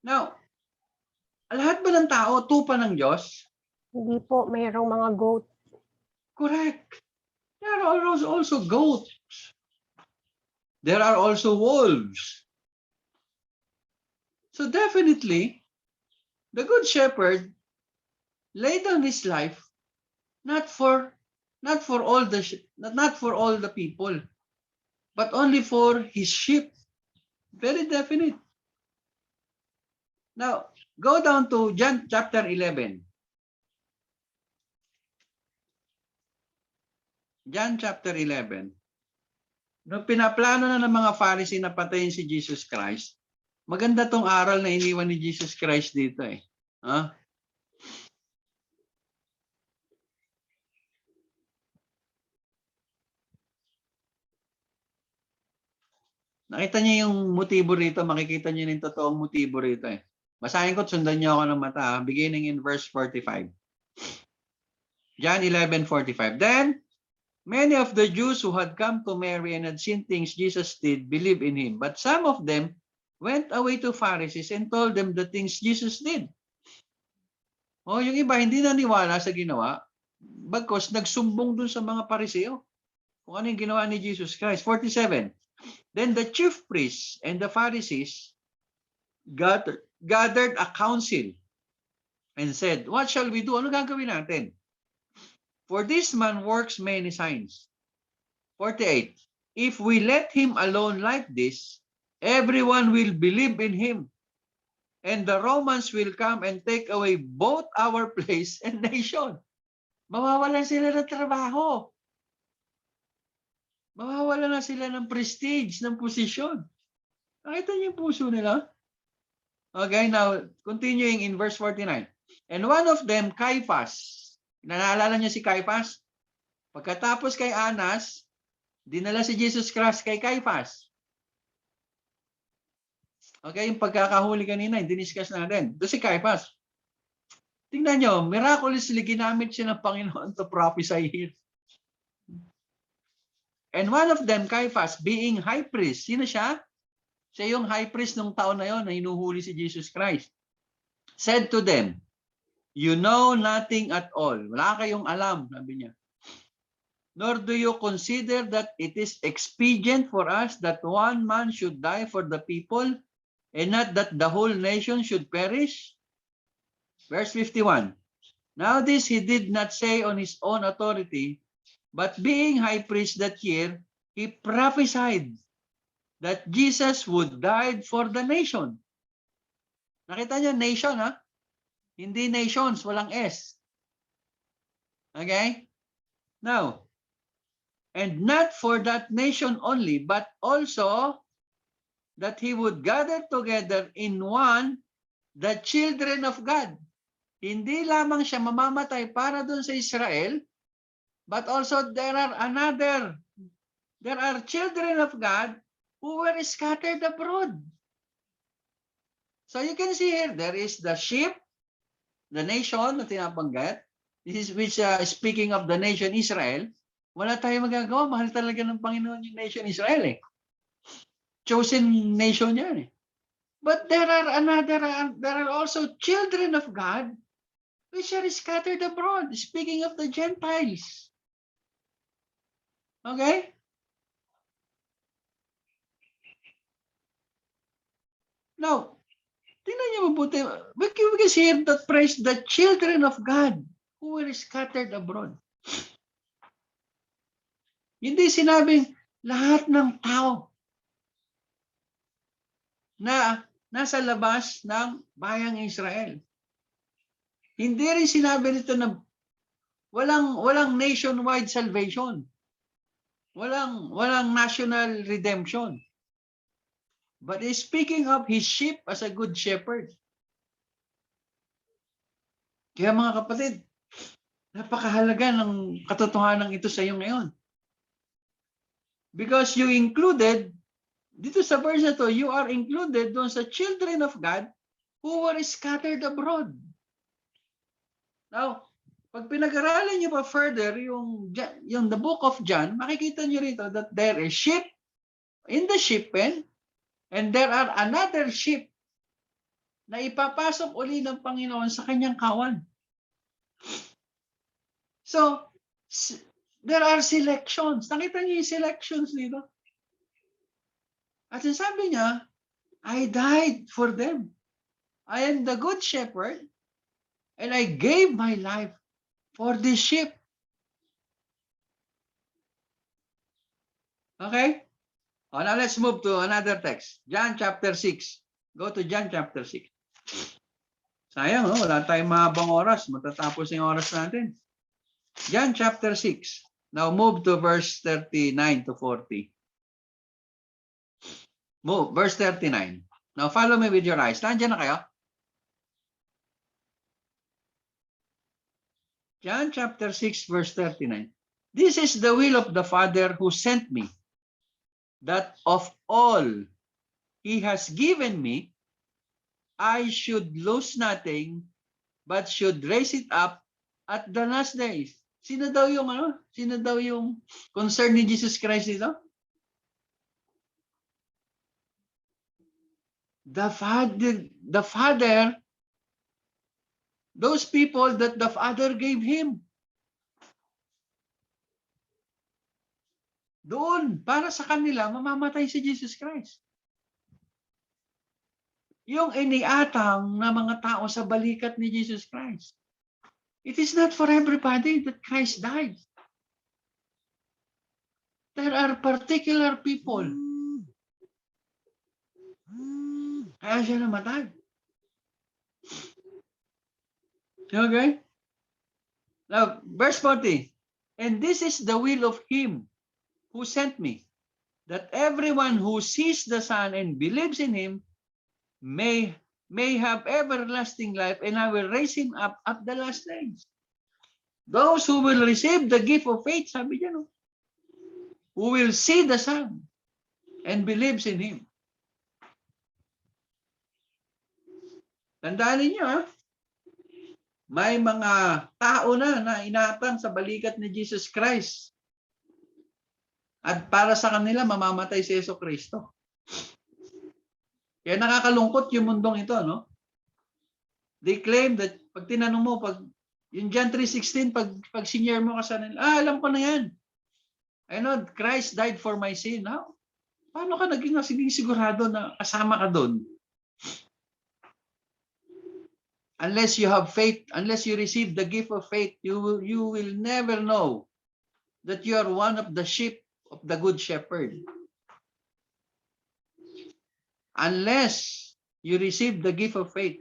Now, lahat ba ng tao tupa ng Diyos? Hindi po, mayroong mga goat. Correct. There are also goats. There are also wolves. So definitely, the good shepherd laid down his life not for all the people, but only for his sheep. Very definite. Now, go down to John chapter 11. John chapter 11. Nung pinaplano na ng mga Pharisee na patayin si Jesus Christ, maganda tong aral na iniwan ni Jesus Christ dito eh. Huh? Nakita niyo yung motibo rito, makikita niyo yung totoong motibo rito eh. Basahin ko at sundan niyo ako ng mata, beginning in verse 45. John 11:45. Then, many of the Jews who had come to Mary and had seen things Jesus did believed in him. But some of them went away to Pharisees and told them the things Jesus did. Oh, yung iba hindi naniwala sa ginawa, bagkos nagsumbong dun sa mga Pariseo kung ano yung ginawa ni Jesus Christ. 47. Then the chief priests and the Pharisees gathered a council and said, what shall we do? Ano gagawin natin? For this man works many signs. 48. If we let him alone like this, everyone will believe in him. And the Romans will come and take away both our place and nation. Mawawalan sila ng trabaho. Mawawalan na sila ng prestige, ng posisyon. Nakita niyo yung puso nila? Okay, now, continuing in verse 49. And one of them, Caiaphas. Naalala niyo si Caiaphas? Pagkatapos kay Anas, dinala si Jesus Christ kay Caiaphas. Okay, yung pagkakahuli kanina, diniscuss natin. Doon si Caiaphas. Tingnan nyo, miraculously ginamit siya ng Panginoon to prophesy here. And one of them, Caiaphas, being high priest. Sino siya? Siya yung high priest nung taon na yon na hinuhuli si Jesus Christ. Said to them, you know nothing at all. Wala kayong alam, sabi niya. Nor do you consider that it is expedient for us that one man should die for the people and not that the whole nation should perish? Verse 51. Now this he did not say on his own authority, but being high priest that year, he prophesied that Jesus would die for the nation. Nakita niyo, nation, ha? Hindi nations, walang S. Okay? Now, and not for that nation only, but also that he would gather together in one the children of God. Hindi lamang siya mamamatay para doon sa Israel, but also there are children of God who were scattered abroad. So you can see here, there is the sheep, the nation na tinabanggit. This is which speaking of the nation Israel, wala tayong magagawa. Mahal talaga ng Panginoon yung nation Israel eh. Chosen nation yan eh. But there are also children of God which are scattered abroad. Speaking of the Gentiles. Okay? Now, tingnan niyo mabuti. We can see here that praise the children of God who were scattered abroad. Hindi sinabing lahat ng tao na nasa labas ng bayang Israel. Hindi rin sinabi nito na walang nationwide salvation. Walang national redemption. But he's speaking of his sheep as a good shepherd. Kaya mga kapatid, napakahalaga ng katotohanan ito sa iyo ngayon. Because you included, dito sa verse na to, you are included doon sa children of God who were scattered abroad. Now, pag pinag-aralan niyo pa further yung the book of John, makikita niyo rito that there is sheep in the sheep pen and there are another sheep na ipapasok uli ng Panginoon sa kanyang kawan. So, there are selections. Nakita niyo yung selections dito? At sabi niya, I died for them. I am the good shepherd and I gave my life for this sheep. Okay? Now let's move to another text. John chapter 6. Go to John chapter 6. Sayang, no? Wala tayong mahabang oras. Matatapos yung oras natin. John chapter 6. Now move to verse 39 to 40. Move, verse 39. Now follow me with your eyes. Nandiyan na kayo? John chapter 6 verse 39. This is the will of the Father who sent me, that of all he has given me, I should lose nothing, but should raise it up at the last days. Sino daw yung Sino daw yung concern ni Jesus Christ dito? The Father, those people that the Father gave him. Doon, para sa kanila, mamamatay si Jesus Christ. Yung iniatang na mga tao sa balikat ni Jesus Christ. It is not for everybody that Christ died. There are particular people. Kaya siya namatay. Okay? Now, verse 40. And this is the will of him who sent me, that everyone who sees the Son and believes in him may have everlasting life, and I will raise him up at the last days. Those who will receive the gift of faith, sabi niya, no? Who will see the Son and believes in him. Tandaan ninyo, ha? May mga tao na inatang sa balikat ni Jesus Christ. At para sa kanila, mamamatay si Yesu Cristo. Kaya nakakalungkot yung mundong ito, no? They claim that, pag tinanong mo, pag yung John 3:16, pag senior mo ka sa nila, alam ko na yan. I know Christ died for my sin. How? Paano ka naging sigurado na kasama ka doon? Unless you have faith, unless you receive the gift of faith, you will never know that you are one of the sheep of the good shepherd. Unless you receive the gift of faith.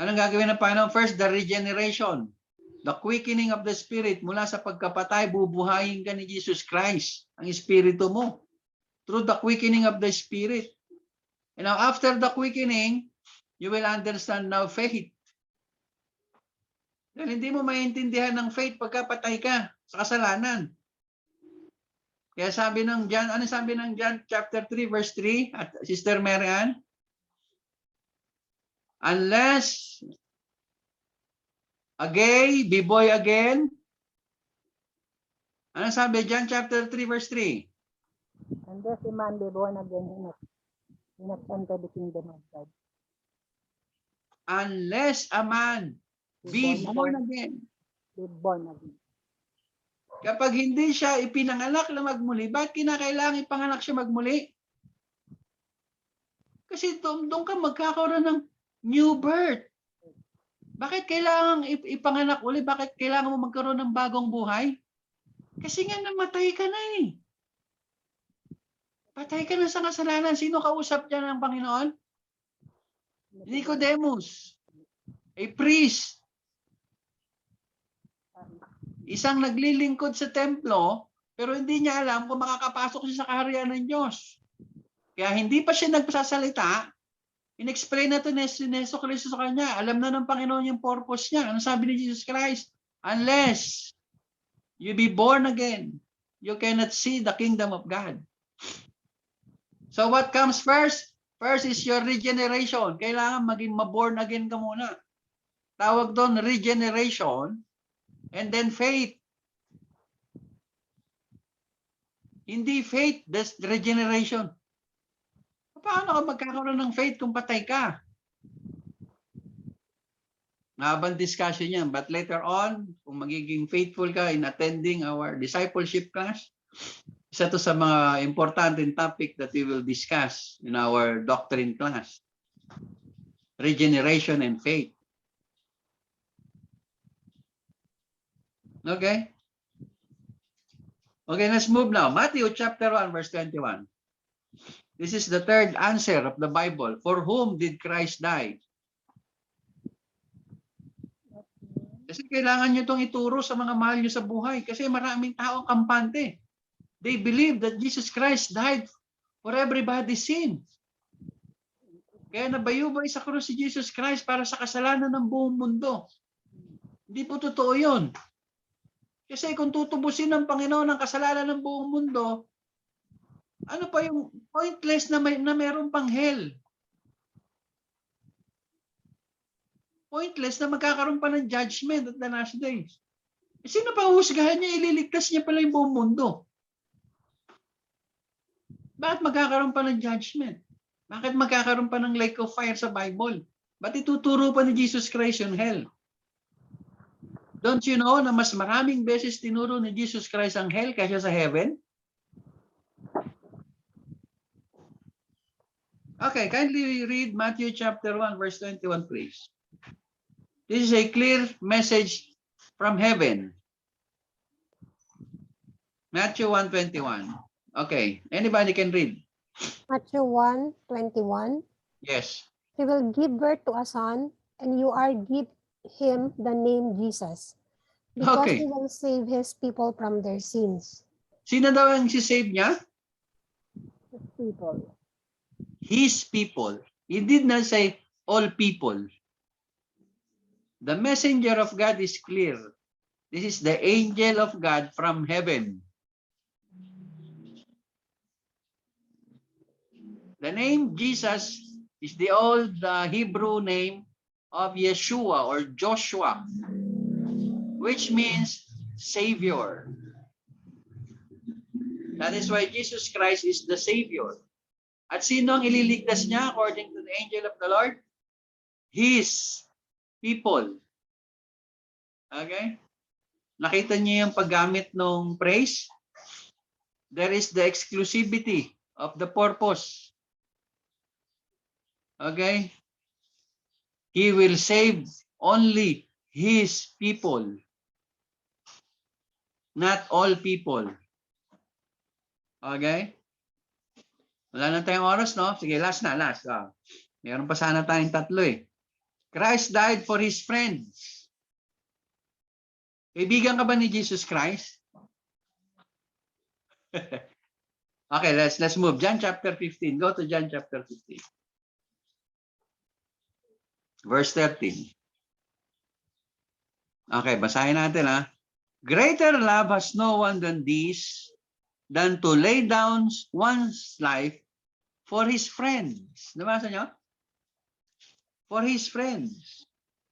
Anong gagawin ng Panginoon? First, the regeneration. The quickening of the spirit. Mula sa pagkapatay, bubuhayin ka ni Jesus Christ, ang espiritu mo. Through the quickening of the spirit. And now, after the quickening, you will understand now faith. Dahil hindi mo maintindihan ng faith pagkapatay ka sa kasalanan. Kaya sabi ng John, ano sabi ng John chapter 3 verse 3 at Sister Mary Ann? Unless a gay be boy again. Ano sabi John chapter 3 verse 3? Unless a man be born again, he not enter the kingdom of God. Unless a man be born again. Be born again. Kapag hindi siya ipinanganak na magmuli, bakit kinakailangan ipanganak siya magmuli? Kasi doon ka magkakaroon ng new birth. Bakit kailangan ipanganak uli? Bakit kailangan mo magkaroon ng bagong buhay? Kasi nga namatay ka na eh. Patay ka na sa kasalanan. Sino kausap dyan ng Panginoon? Nicodemus, a priest. Isang naglilingkod sa templo, pero hindi niya alam kung makakapasok siya sa kaharian ng Diyos. Kaya hindi pa siya nagsasalita, in-explain na ito ni Yesu Cristo sa kanya. Alam na ng Panginoon yung purpose niya. Ano sabi ni Jesus Christ? Unless you be born again, you cannot see the kingdom of God. So what comes first? First is your regeneration. Kailangan maging ma-born again ka muna. Tawag doon regeneration. And then faith. Hindi faith, that's regeneration. Paano ka magkakaroon ng faith kung patay ka? Mahabang discussion yan. But later on, kung magiging faithful ka in attending our discipleship class, isa to sa mga importanteng topic that we will discuss in our doctrine class. Regeneration and faith. Okay? Okay, let's move now. Matthew chapter 1, verse 21. This is the third answer of the Bible. For whom did Christ die? Kasi kailangan nyo itong ituro sa mga mahal nyo sa buhay. Kasi maraming taong kampante. They believe that Jesus Christ died for everybody's sin. Kaya nabayubay sa krus si Jesus Christ para sa kasalanan ng buong mundo. Hindi po totoo yun. Kasi kung tutubusin ng Panginoon ang kasalanan ng buong mundo, ano pa yung pointless na meron pang hell? Pointless na magkakaroon pa ng judgment at the last days. Sino pa husgahan niya? Ililigtas niya pala yung buong mundo. Bakit magkakaroon pa ng judgment? Bakit magkakaroon pa ng lake of fire sa Bible? Ba't ituturo pa ni Jesus Christ yung hell? Don't you know na mas maraming beses tinuro ni Jesus Christ ang hell kaysa sa heaven? Okay, kindly read Matthew chapter 1 verse 21, please. This is a clear message from heaven. Matthew 1:21. Okay, anybody can read. Matthew 1:21. Yes. He will give birth to a son, and you are give him the name Jesus, because Okay. he will save his people from their sins. Sino daw ang si-save niya? people. His people. He did not say all people. The messenger of God is clear. This is the angel of God from heaven. The name Jesus is the old Hebrew name of Yeshua or Joshua, which means Savior. That is why Jesus Christ is the Savior. At sino ang ililigtas niya according to the angel of the Lord? His people. Okay? Nakita niyo yung paggamit ng praise? There is the exclusivity of the purpose. Okay? He will save only his people. Not all people. Okay? Wala na tayong oras, no? Sige, last na, last. Meron pa sana tayong tatlo eh. Christ died for his friends. Kaibigan ka ba ni Jesus Christ? Okay, let's move. John chapter 15. Go to John chapter 15. Verse 13. Okay, basahin natin ha. Greater love has no one than this, than to lay down one's life for his friends. Nabasa niyo? For his friends.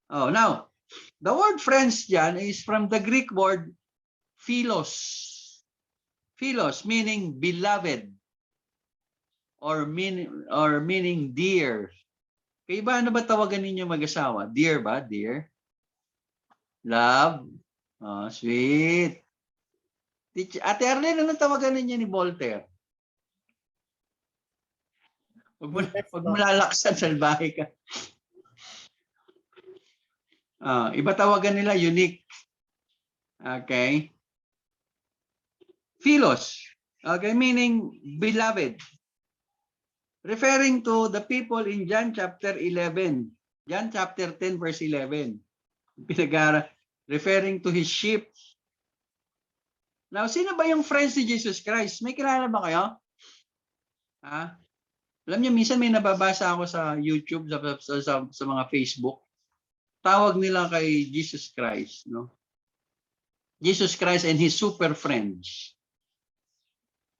Oh, now, the word friends dyan is from the Greek word philos. Philos meaning beloved or meaning dear. Kaya ba ano ba tawagan ninyo mag-asawa? Dear ba? Dear? Love? Oh, sweet. Ate Arlene, anong tawagan ninyo ni Voltaire? Huwag mo lalaksan, salbahe ka. Iba tawagan nila, unique. Okay. Philos. Okay, meaning beloved. Referring to the people in John chapter 11. John chapter 10 verse 11. Referring to his sheep. Now, sino ba yung friends ni Jesus Christ? May kilala ba kayo? Alam niyo, minsan may nababasa ako sa YouTube, sa mga Facebook. Tawag nila kay Jesus Christ, no? Jesus Christ and his super friends.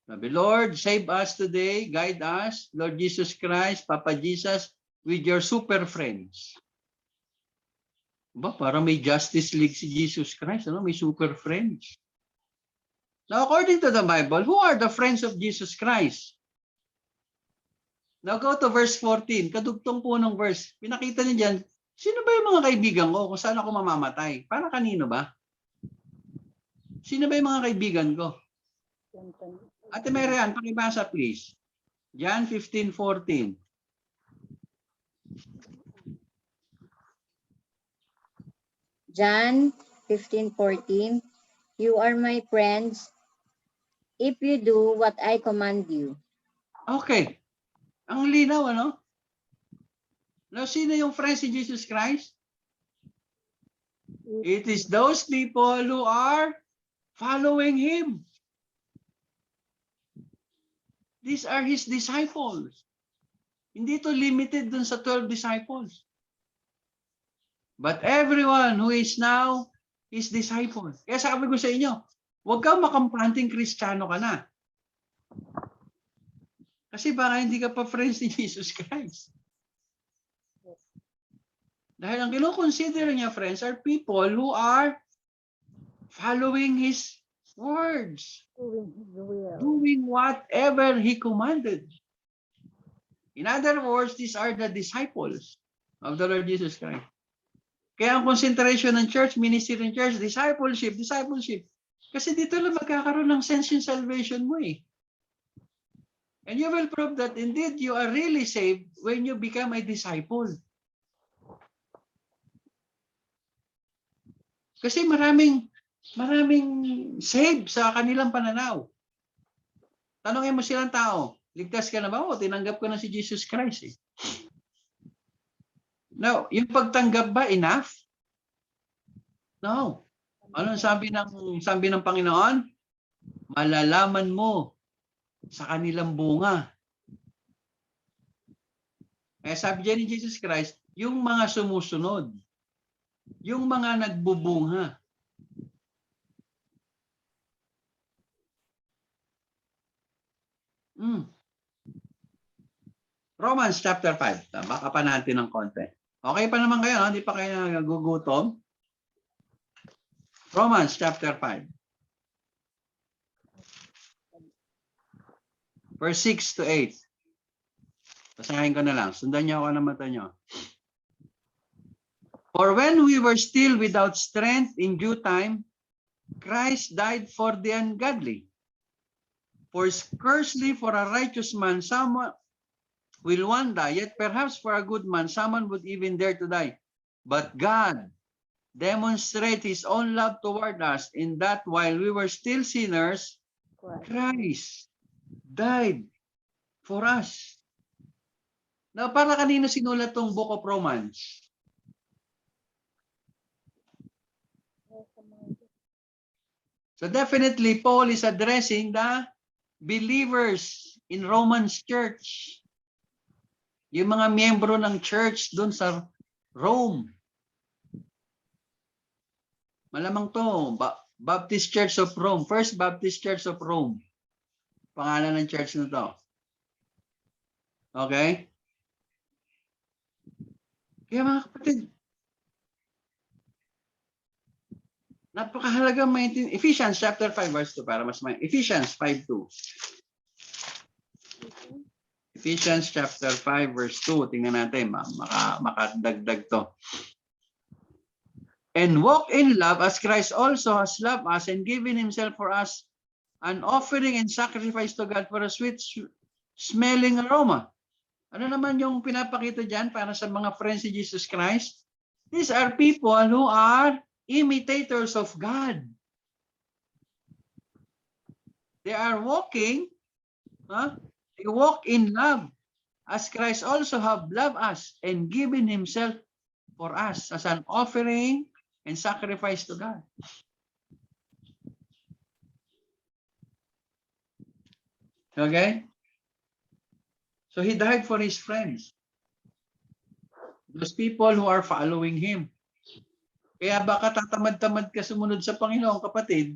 Sabi, Lord, save us today, guide us, Lord Jesus Christ, Papa Jesus, with your super friends. Ba, parang may Justice League si Jesus Christ, ano? May super friends. Now, according to the Bible, who are the friends of Jesus Christ? Now, go to verse 14. Kadugtong po ng verse. Pinakita niyo dyan, sino ba yung mga kaibigan ko kung saan ako mamamatay? Para kanino ba? Sino ba yung mga kaibigan ko? Ate Marian, pakibasa please. John 15:14. John 15:14. You are my friends if you do what I command you. Okay. Ang linaw, ano? Now, sino yung friends ni Jesus Christ? It is those people who are following him. These are his disciples. Hindi to limited dun sa 12 disciples. But everyone who is now his disciple. Kaya sabi ko sa inyo, huwag kang makampanting Kristiyano ka na. Kasi baka hindi ka pa friends ni Jesus Christ. Dahil ang kino-consider niya friends are people who are following his words. Doing whatever he commanded. In other words, these are the disciples of the Lord Jesus Christ. Kaya ang concentration ng church, ministry ng church, discipleship, discipleship. Kasi dito lang magkakaroon ng sense yung salvation mo eh. And you will prove that indeed you are really saved when you become a disciple. Kasi maraming saved sa kanilang pananaw. Tanungin mo silang tao, ligtas ka na ba o tinanggap ko na si Jesus Christ eh? Now, yung pagtanggap ba enough? No. Anong sabi ng Panginoon? Malalaman mo sa kanilang bunga Eh sabi dyan ni Jesus Christ, yung mga sumusunod, yung mga nagbubunga. Romans chapter 5. Baka pa natin ng konti. Okay pa naman kayo, hindi pa kayo nagugutom? Romans chapter 5. Verse 6 to 8. Basahin ko na lang. Sundan niyo ako ng mata niyo. For when we were still without strength in due time, Christ died for the ungodly. For scarcely for a righteous man someone will one die, yet perhaps for a good man someone would even dare to die. But God demonstrates his own love toward us in that while we were still sinners, Christ died for us. Now, para kanino sinulat tong Book of Romans? So definitely, Paul is addressing the believers in Romans church. Yung mga miyembro ng church doon sa Rome. Malamang to, Baptist Church of Rome, First Baptist Church of Rome. Pangalan ng church na to. Okay? Kaya mga kapatid, napakahalaga maintindihan. Ephesians chapter 5 verse 2 para mas Ephesians 5:2. Ephesians chapter 5 verse 2. Tingnan natin, makadagdag to. And walk in love as Christ also has loved us and given himself for us an offering and sacrifice to God for a sweet smelling aroma. Ano naman yung pinapakita dyan para sa mga friends ni Jesus Christ? These are people who are imitators of God. They are walking, they walk in love as Christ also have loved us and given himself for us as an offering and sacrifice to God. Okay? So he died for his friends. Those people who are following him. Kaya baka tatamad-tamad ka sumunod sa Panginoon, kapatid.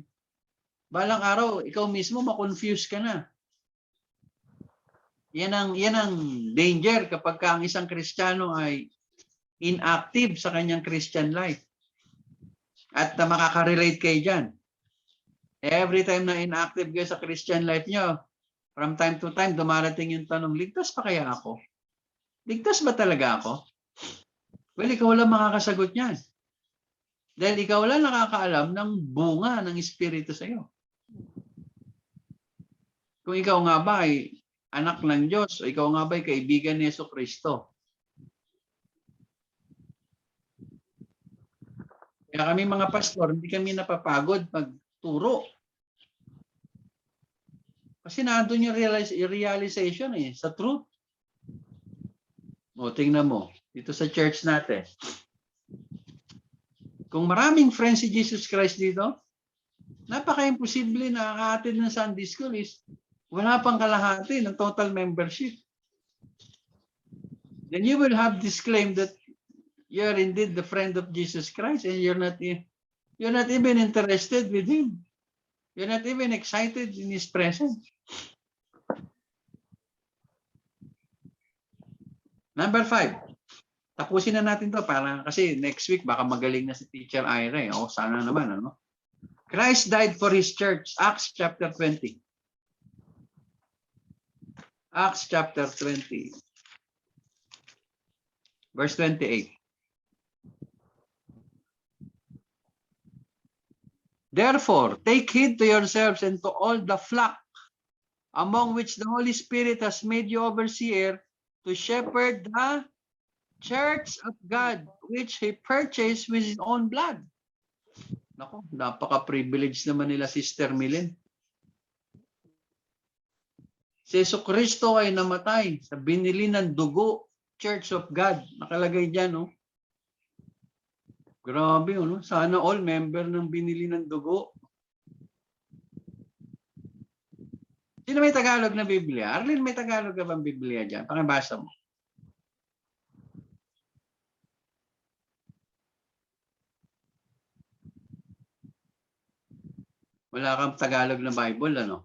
Balang araw, ikaw mismo makonfuse ka na. Yan ang danger kapag ang isang Kristiyano ay inactive sa kanyang Christian life. At makaka-relate kayo dyan. Every time na inactive kayo sa Christian life nyo, from time to time, dumarating yung tanong, ligtas pa kaya ako? Ligtas ba talaga ako? Well, ikaw lang makakasagot niyan. Dahil ikaw lang nakakaalam ng bunga ng Espiritu sa iyo. Kung ikaw nga ba ay anak ng Diyos, o ikaw nga ba ay kaibigan ni Jesucristo. Kaya kami mga pastor, hindi kami napapagod pagturo. Kasi nandun yung realization sa truth. O, tingnan mo, dito sa church natin. Kung maraming friends si Jesus Christ dito, napaka-imposible na nakakaatid ng Sunday School is wala pang kalahati ng total membership. Then you will have this claim that you're indeed the friend of Jesus Christ and you're not even interested with him. You're not even excited in his presence. Number 5. Tapusin na natin to para kasi next week baka magaling na si Teacher Ira. O sana naman, ano? Christ died for his church. Acts chapter 20. Acts chapter 20. Verse 28. Therefore, take heed to yourselves and to all the flock among which the Holy Spirit has made you overseer to shepherd the church of God, which he purchased with his own blood. Nako, napaka-privilege naman nila, Sister Milen. Si Jesucristo ay namatay sa binili ng dugo, Church of God. Nakalagay dyan, no? Grabe, no? Sana all member ng binili ng dugo. Sino may Tagalog na Biblia? Arlene, may Tagalog ka bang Biblia dyan? Pakibasa mo. Wala kang Tagalog na Bible, ano?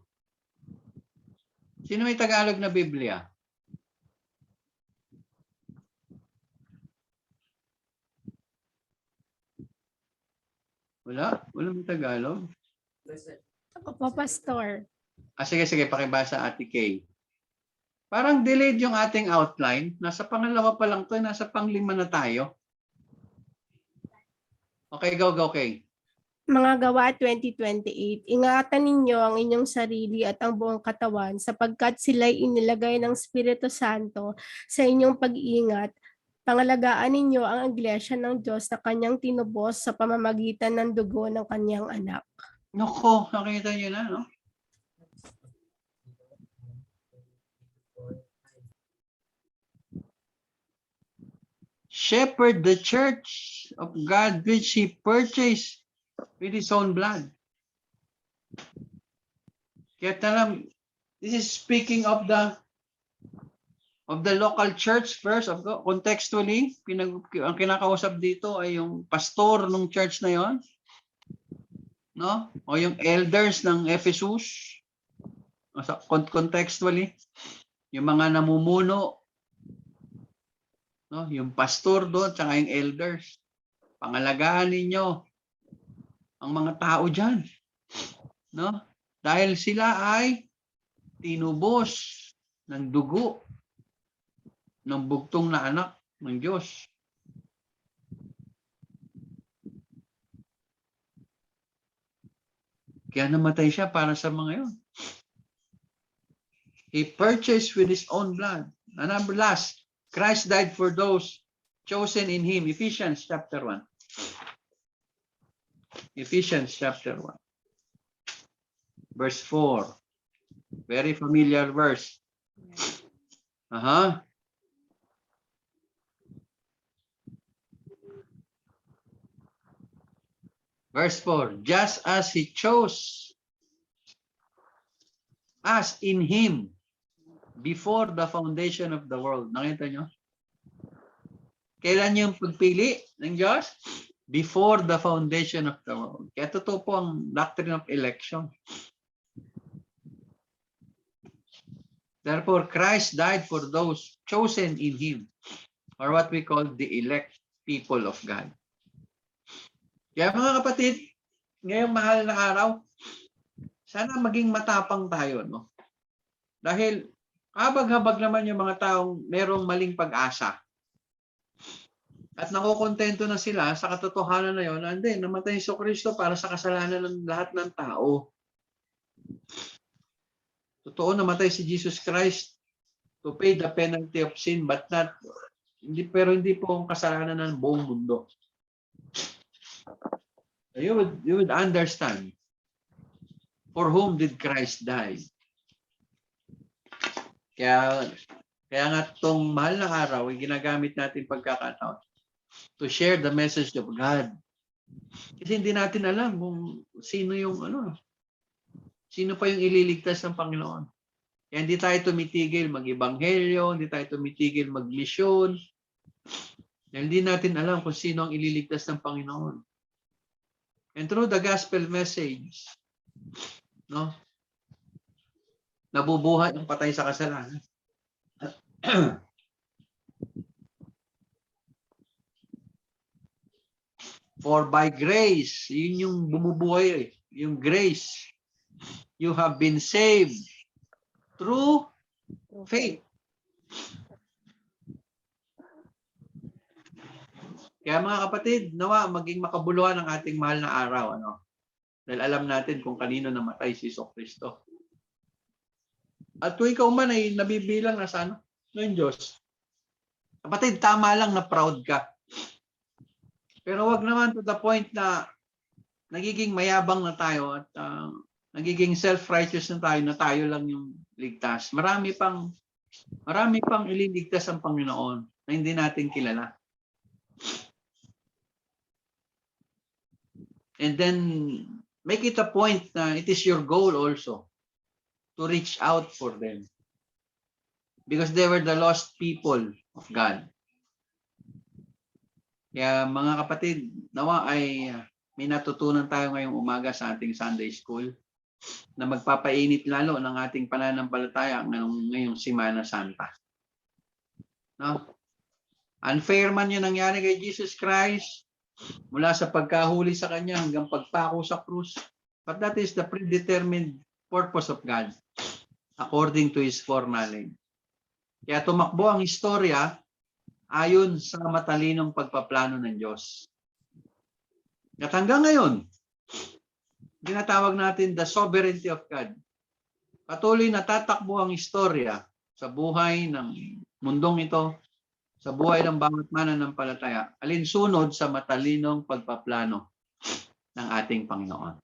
Sino may Tagalog na Biblia? Wala? Wala may Tagalog? Opo, Pastor. Sige, pakibasa Ate Kay. Parang delayed yung ating outline. Nasa pangalawa pa lang to, nasa panglima na tayo. Okay, go, Kay. Mga Gawa 20:28, ingatan ninyo ang inyong sarili at ang buong katawan sapagkat sila'y inilagay ng Espiritu Santo sa inyong pag-iingat. Pangalagaan ninyo ang iglesia ng Diyos na kanyang tinubos sa pamamagitan ng dugo ng kanyang anak. Nako, nakita niyo na, no? Shepherd the church of God which he purchased with his own blood. Kaya talam, this is speaking of the local church first. Contextually, ang kinakausap dito ay yung pastor ng church na yon, no? O yung elders ng Ephesus. Contextually, yung mga namumuno, no? Yung pastor doon, tsaka yung elders. Pangalagaan ninyo ang mga tao dyan, no? Dahil sila ay tinubos ng dugo ng bugtong na anak ng Diyos. Kaya namatay siya para sa mga yun. He purchased with his own blood. And number last, Christ died for those chosen in him. Ephesians chapter 1. Ephesians chapter 1. Verse 4. Very familiar verse. Verse 4. Just as he chose us in him before the foundation of the world. Nakita nyo? Kailan yung pagpili ng Diyos? Before the foundation of the world. Kaya totoo po ang doctrine of election. Therefore, Christ died for those chosen in him, or what we call the elect people of God. Kaya mga kapatid, ngayong mahal na araw, sana maging matapang tayo, no? Dahil habag-habag naman yung mga taong merong maling pag-asa. At nakukontento na sila sa katotohanan na yun, and then namatay si Kristo para sa kasalanan ng lahat ng tao. Totoo, namatay si Jesus Christ to pay the penalty of sin, but hindi po ang kasalanan ng buong mundo. You would understand for whom did Christ die. Kaya nga itong mahal na araw, ginagamit natin pagkakataon to share the message of God. Kasi hindi natin alam kung sino pa yung ililigtas ng Panginoon. Kaya hindi tayo tumitigil mag-ebanghelyo, hindi tayo tumitigil mag-misyon. Dahil hindi natin alam kung sino ang ililigtas ng Panginoon. And through the gospel message, no, nabubuhay ang patay sa kasalanan. For by grace, yun yung bumubuhay, yung grace, you have been saved through faith. Kaya mga kapatid, nawa maging makabuluhan ang ating mahal na araw, ano? Dahil alam natin kung kanino namatay si Kristo. At kung ikaw man ay nabibilang na sa ng Diyos, kapatid, tama lang na proud ka. Pero wag naman to the point na nagiging mayabang na tayo at nagiging self-righteous na tayo lang yung ligtas. Marami pang ililigtas ang Panginoon na hindi natin kilala. And then make it a point na it is your goal also to reach out for them. Because they were the lost people of God. Kaya mga kapatid, nawa ay may natutunan tayo ngayong umaga sa ating Sunday School. na magpapainit lalo ng ating pananampalataya ngayong Semana Santa. No? Unfair man yung nangyari kay Jesus Christ mula sa pagkahuli sa kanya hanggang pagpako sa krus. But that is the predetermined purpose of God according to His foreknowledge. Kaya tumakbo ang istorya ayon sa matalinong pagpaplano ng Diyos. At hanggang ngayon, tinatawag natin the sovereignty of God. Patuloy na tatakbo ang istorya sa buhay ng mundong ito, sa buhay ng bawat mananampalataya, alinsunod sa matalinong pagpaplano ng ating Panginoon.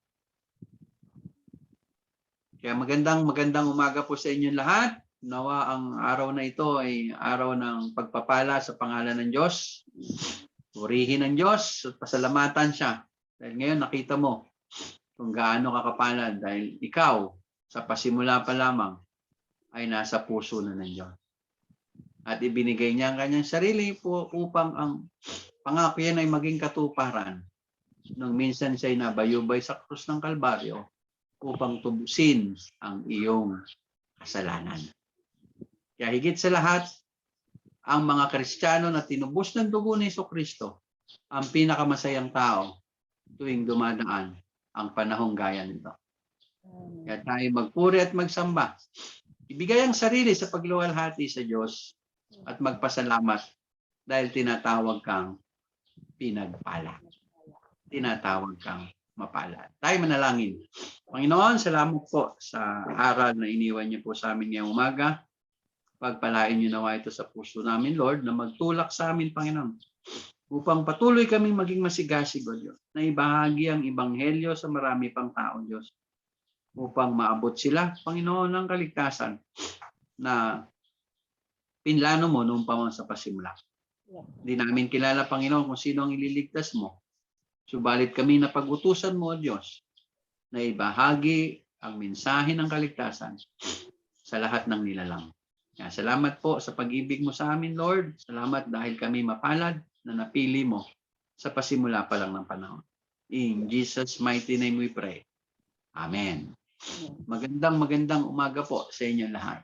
Kaya magandang umaga po sa inyong lahat. Nawa ang araw na ito ay araw ng pagpapala sa pangalan ng Diyos. Purihin ang Diyos at pasalamatan siya. Dahil ngayon nakita mo kung gaano ka kapalad dahil ikaw sa pasimula pa lamang ay nasa puso na ng Diyos. At ibinigay niya ang kanyang sarili po upang ang pangako yan ay maging katuparan. Nung minsan siya'y nabayubay sa krus ng Kalbaryo upang tubusin ang iyong kasalanan. Kaya higit sa lahat, ang mga Kristiyano na tinubos ng dugo ni Jesucristo ang pinakamasayang tao tuwing dumadaan ang panahong gaya nito. Kaya tayo magpuri at magsamba. Ibigay ang sarili sa pagluwalhati sa Diyos at magpasalamat dahil tinatawag kang pinagpala. Tinatawag kang mapala. Tayo manalangin. Panginoon, salamat po sa aral na iniwan niyo po sa amin ngayong umaga. Pagpalain niyo nawa ito sa puso namin, Lord, na magtulak sa amin, Panginoon, upang patuloy kaming maging masigasig, O Diyos, na ibahagi ang Ebanghelyo sa marami pang tao, Diyos, upang maabot sila, Panginoon, ng kaligtasan na pinlano mo noong pa man sa pasimula. Hindi namin kilala, Panginoon, kung sino ang ililigtas mo. Subalit kami na pag-utusan mo, O Diyos, na ibahagi ang mensahe ng kaligtasan sa lahat ng nilalang. Kaya salamat po sa pag-ibig mo sa amin, Lord. Salamat dahil kami mapalad na napili mo sa pasimula pa lang ng panahon. In Jesus' mighty name we pray. Amen. Magandang umaga po sa inyo lahat.